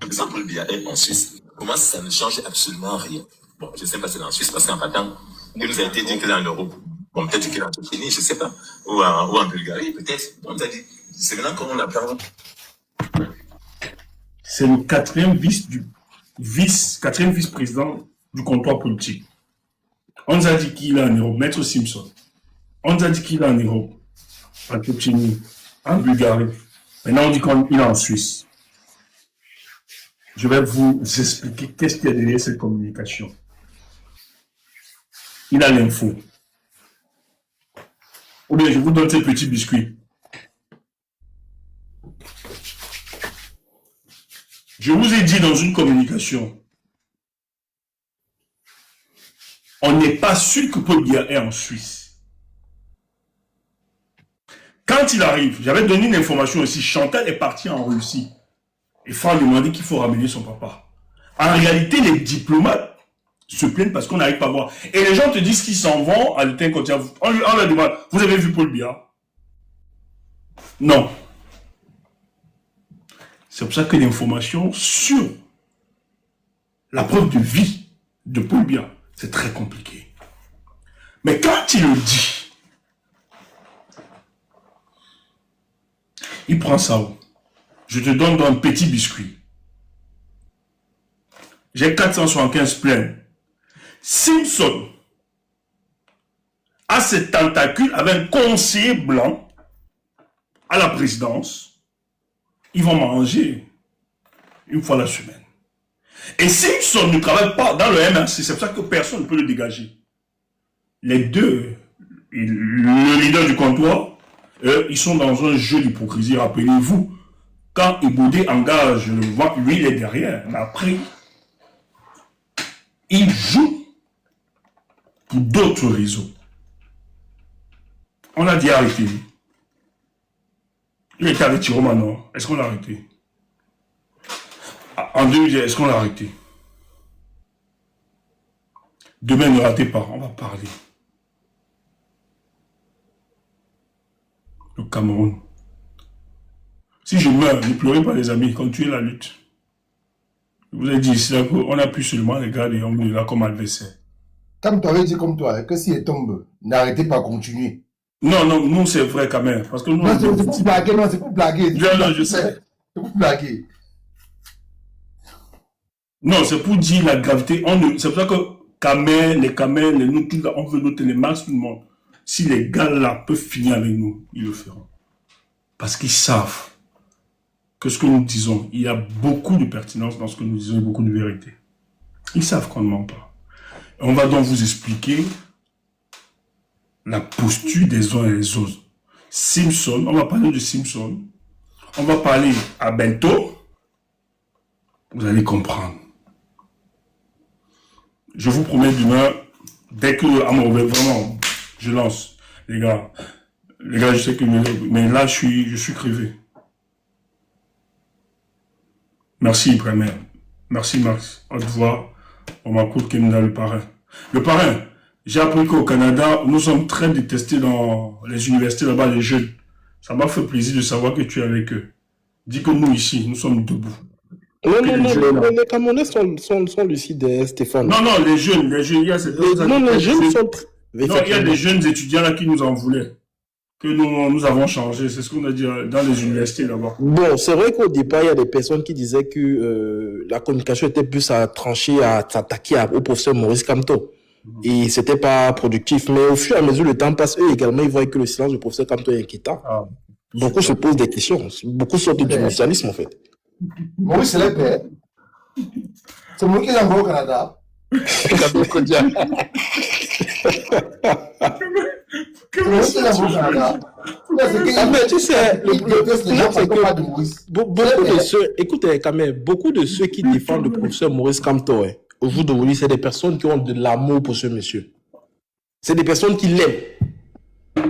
Par exemple, le Biya est en Suisse. Comment ça ne change absolument rien? Bon, je ne sais pas si c'est en Suisse, parce qu'en partant, il nous a été dit qu'il est en Europe. Bon, peut-être qu'il est en Tchétchénie, je ne sais pas. Ou en Bulgarie, peut-être. On t'a dit, c'est maintenant qu'on l'appelle. C'est le quatrième vice-président du comptoir politique. On nous a dit qu'il est en Europe, Maître Simpson. On nous a dit qu'il est en Europe, en Tchétchénie, en Bulgarie. Maintenant, on dit qu'il est en Suisse. Je vais vous expliquer qu'est-ce qu'il y a derrière cette communication. Il a l'info. Ou bien je vous donne ces petits biscuits. Je vous ai dit dans une communication, on n'est pas sûr que Paul Biya est en Suisse. Quand il arrive, j'avais donné une information aussi, Chantal est partie en Russie. Et Franck lui a dit qu'il faut ramener son papa. En réalité, les diplomates se plaignent parce qu'on n'arrive pas à voir. Et les gens te disent qu'ils s'en vont à l'état quotidien. On leur demande, vous avez vu Paul Biya? Non. C'est pour ça que l'information sur la preuve de vie de Paul Biya, c'est très compliqué. Mais quand il le dit, il prend ça où? Je te donne un petit biscuit. J'ai 475 plaintes. Simpson a ses tentacules avec un conseiller blanc à la présidence. Ils vont manger une fois la semaine. Et Simpson ne travaille pas dans le MRC, c'est pour ça que personne ne peut le dégager. Les deux, le leader du comptoir, ils sont dans un jeu d'hypocrisie. Rappelez-vous, quand Iboudé engage le vent, lui il est derrière. Mais après, il joue pour d'autres réseaux. On l'a dit arrêter. Il était avec Tiroma, non? Est-ce qu'on l'a arrêté? En 2010, est-ce qu'on l'a arrêté? Demain, ne ratez pas, on va parler. Le Cameroun. Si je meurs, ne pleurez pas les amis, continuez la lutte. Je vous ai dit ici, on a pu seulement regarder on est là comme adversaire. Comme tu avais dit comme toi, que si elle tombe, n'arrêtez pas, continuer. Non, non, nous c'est vrai quand même. Parce que nous, non, c'est pour blaguer, non, c'est pour blaguer. Non, je sais. C'est pour blaguer. Non, c'est pour dire la gravité. C'est pour ça que Kamer, les nous, tout là, on veut noter les masques, tout le monde. Si les gars là peuvent finir avec nous, ils le feront. Parce qu'ils savent que ce que nous disons, il y a beaucoup de pertinence dans ce que nous disons et beaucoup de vérité. Ils savent qu'on ne ment pas. On va donc vous expliquer la posture des uns et des autres. Simpson, on va parler de Simpson. On va parler à Bento. Vous allez comprendre. Je vous promets demain, dès que vraiment, je lance, les gars, je sais que, mais là, je suis crevé. Merci Ibrahim. Merci Max. Au revoir. On m'écoute Kemda le parrain. Le parrain, j'ai appris qu'au Canada, nous sommes très détestés dans les universités là-bas, les jeunes. Ça m'a fait plaisir de savoir que tu es avec eux. Dis que nous ici, nous sommes debout. Non, les Camerounais sont lucides, Stéphane. Non, les jeunes, il y a cette... les jeunes sont... Non, il y a des jeunes étudiants là qui nous en voulaient. Que nous avons changé, c'est ce qu'on a dit dans les universités là-bas. Bon, c'est vrai qu'au départ, il y a des personnes qui disaient que la communication était plus à trancher, à s'attaquer au professeur Maurice Kamto. Et c'était pas productif. Mais au fur et à mesure le temps passe, eux également, ils voient que le silence du professeur Kamto est inquiétant. Beaucoup se posent des questions. Beaucoup sortent du nationalisme, en fait. Maurice, c'est le père. C'est moi qui l'ai envoyé au Canada. Mais tu sais, beaucoup de ceux, écoutez, quand même, beaucoup de ceux qui défendent le professeur Maurice Kamto, au jour d'aujourd'hui, c'est des personnes qui ont de l'amour pour ce monsieur. C'est des personnes qui l'aiment.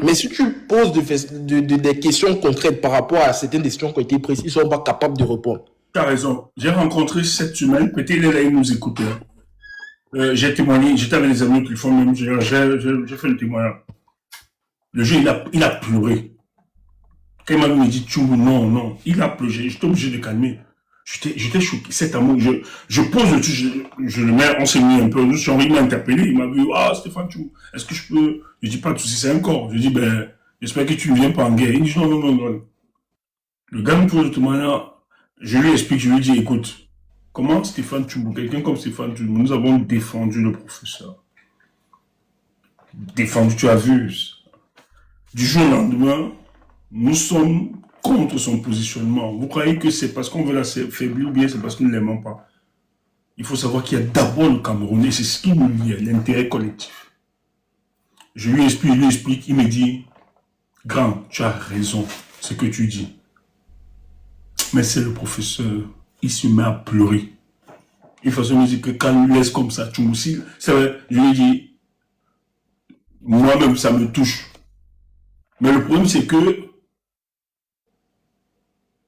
Mais si tu poses des questions concrètes par rapport à certaines décisions qui ont été prises, ils ne sont pas capables de répondre. Tu as raison. J'ai rencontré cette semaine, peut-être il nous écoutait. J'ai témoigné, j'étais avec les amis qui font même, j'ai fait le témoignage. Le jeune, il a pleuré. Quand il m'a dit, non, il a pleuré, j'étais obligé de calmer. J'étais choqué. Cet amour, je pose le truc, je le mets, on s'est mis un peu, je suis envie de m'interpeller. Il m'a dit, Stéphane, est-ce que je peux, je dis pas de soucis, c'est un corps. Je dis, j'espère que tu ne viens pas en guerre. Il dit, non. Le gars me pose tout manière, je lui explique, je lui dis, écoute, comment Stéphane Tchoumou, quelqu'un comme Stéphane Tchoumou, nous avons défendu le professeur. Défendu, tu as vu. Du jour au lendemain, nous sommes contre son positionnement. Vous croyez que c'est parce qu'on veut l'affaiblir ou bien c'est parce que nous ne l'aimons pas? Il faut savoir qu'il y a d'abord le Camerounais, c'est ce qui nous lie, l'intérêt collectif. Je lui explique, il me dit, grand, tu as raison, ce que tu dis. Mais c'est le professeur, il se met à pleurer. Il faut se dire que quand il laisse comme ça, tu aussi, c'est vrai, je lui dis, moi-même, ça me touche. Mais le problème, c'est que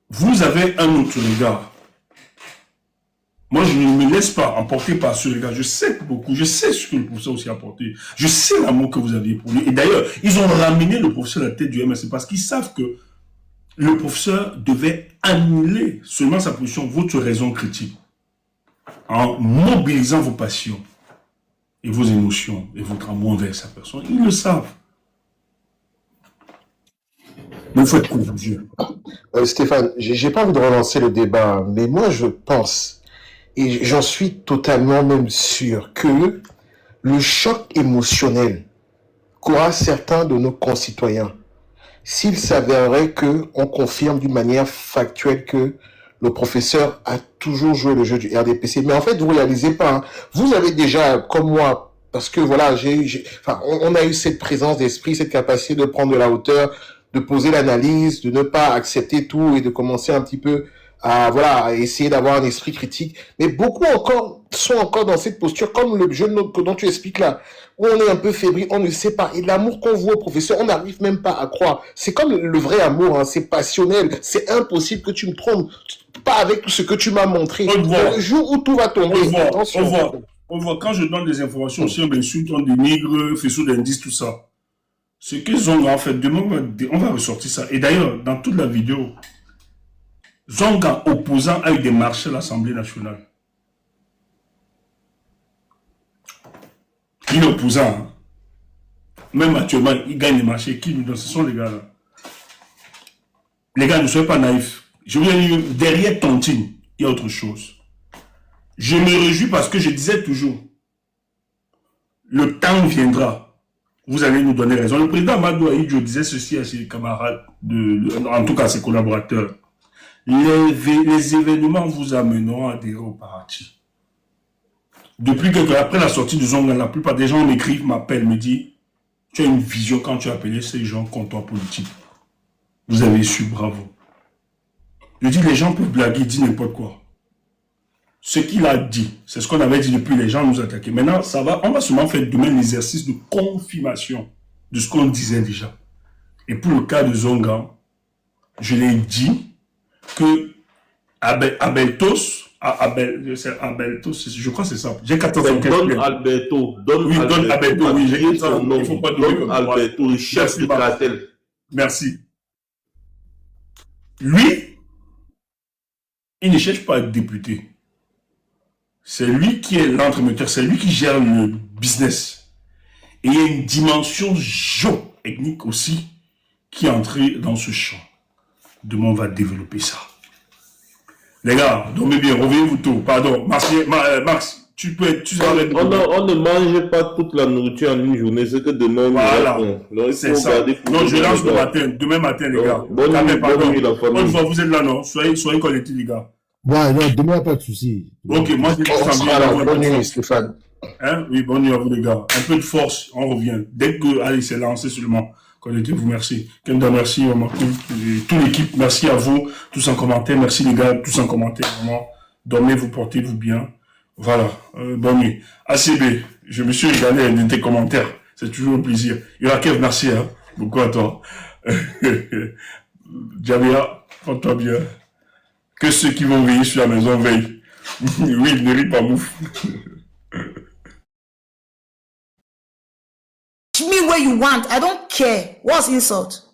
vous avez un autre regard. Moi, je ne me laisse pas emporter par ce regard. Je sais beaucoup, je sais ce que le professeur aussi a apporté. Je sais l'amour que vous aviez pour lui. Et d'ailleurs, ils ont ramené le professeur à la tête du MSC parce qu'ils savent que le professeur devait annuler seulement sa position, votre raison critique, en mobilisant vos passions et vos émotions et votre amour envers sa personne. Ils le savent. Mais il faut être courageux. Stéphane, j'ai pas envie de relancer le débat, mais moi je pense, et j'en suis totalement même sûr, que le choc émotionnel qu'aura certains de nos concitoyens, s'il s'avérerait qu'on confirme d'une manière factuelle que le professeur a toujours joué le jeu du RDPC, mais en fait vous réalisez pas, hein. Vous avez déjà, comme moi, parce que voilà, on a eu cette présence d'esprit, cette capacité de prendre de la hauteur, de poser l'analyse, de ne pas accepter tout et de commencer un petit peu à essayer d'avoir un esprit critique. Mais beaucoup sont encore dans cette posture, comme le jeune dont tu expliques là, où on est un peu fébrile, on ne sait pas. Et l'amour qu'on voit au professeur, on n'arrive même pas à croire. C'est comme le vrai amour, hein, c'est passionnel. C'est impossible que tu me trompes. Pas avec tout ce que tu m'as montré. Le jour où tout va tomber, on voit. Quand je donne des informations, si on m'insulte, on dénigre, faisceau d'indices, tout ça. Ce qu'ils ont en fait, demain, on va ressortir ça. Et d'ailleurs, dans toute la vidéo, Zonga opposant a eu des marchés à l'Assemblée nationale. Il est opposant. Hein. Même actuellement, il gagne les marchés. Qui nous donne? Ce sont les gars là. Les gars, ne soyez pas naïfs. Je viens dire, derrière Tontine, il y a autre chose. Je me réjouis parce que je disais toujours, le temps viendra. Vous allez nous donner raison. Le président Amadou Ahidjo disait ceci à ses camarades, en tout cas à ses collaborateurs. Les événements vous amèneront à adhérer au parti. Depuis que, après la sortie de Zonga, la plupart des gens m'écrivent, m'appellent, me disent, tu as une vision quand tu as appelé ces gens comptoirs politiques. Vous avez su, bravo. Je dis, les gens peuvent blaguer, dire n'importe quoi. Ce qu'il a dit, c'est ce qu'on avait dit depuis, les gens nous attaquaient. Maintenant, on va seulement faire demain l'exercice de confirmation de ce qu'on disait déjà. Et pour le cas de Zonga, je l'ai dit que Abeltos, je crois que c'est ça. J'ai 14 ans. Don Alberto. Don Alberto, oui, j'ai ça. Il faut pas Don Alberto, le chef du cartel. Merci. Lui, il ne cherche pas à être député. C'est lui qui est l'entremetteur, c'est lui qui gère le business. Et il y a une dimension géoethnique aussi qui est entrée dans ce champ. Demain, on va développer ça. Les gars, dormez bien, revenez-vous tôt. Pardon, Max, on ne mange pas toute la nourriture en une journée, c'est que demain, voilà, c'est ça. Non, je lance le matin, demain matin, les gars. Bonne nuit, la famille. Une fois, vous êtes là, non? Soyez collectifs, les gars. Ouais, non, demain, pas de soucis. Ok, moi, je dis bonne nuit, Stéphane. Hein? Oui, bonne nuit à vous, les gars. Un peu de force, on revient. Dès que, allez, c'est lancé seulement. Collectez-vous, merci. Kenda, merci, vraiment. Toute l'équipe, merci à vous. Tous en commentaire, merci, les gars. Tous en commentaire, vraiment. Dormez-vous, portez-vous bien. Voilà, bonne nuit. ACB, je me suis régalé de tes commentaires. C'est toujours un plaisir. Irakev, merci, hein. Beaucoup à toi. Djabia, porte-toi bien. Que ceux qui vont veiller sur la maison veillent. Oui, ne ris pas, mouf. Me where you want. I don't care. What's insult?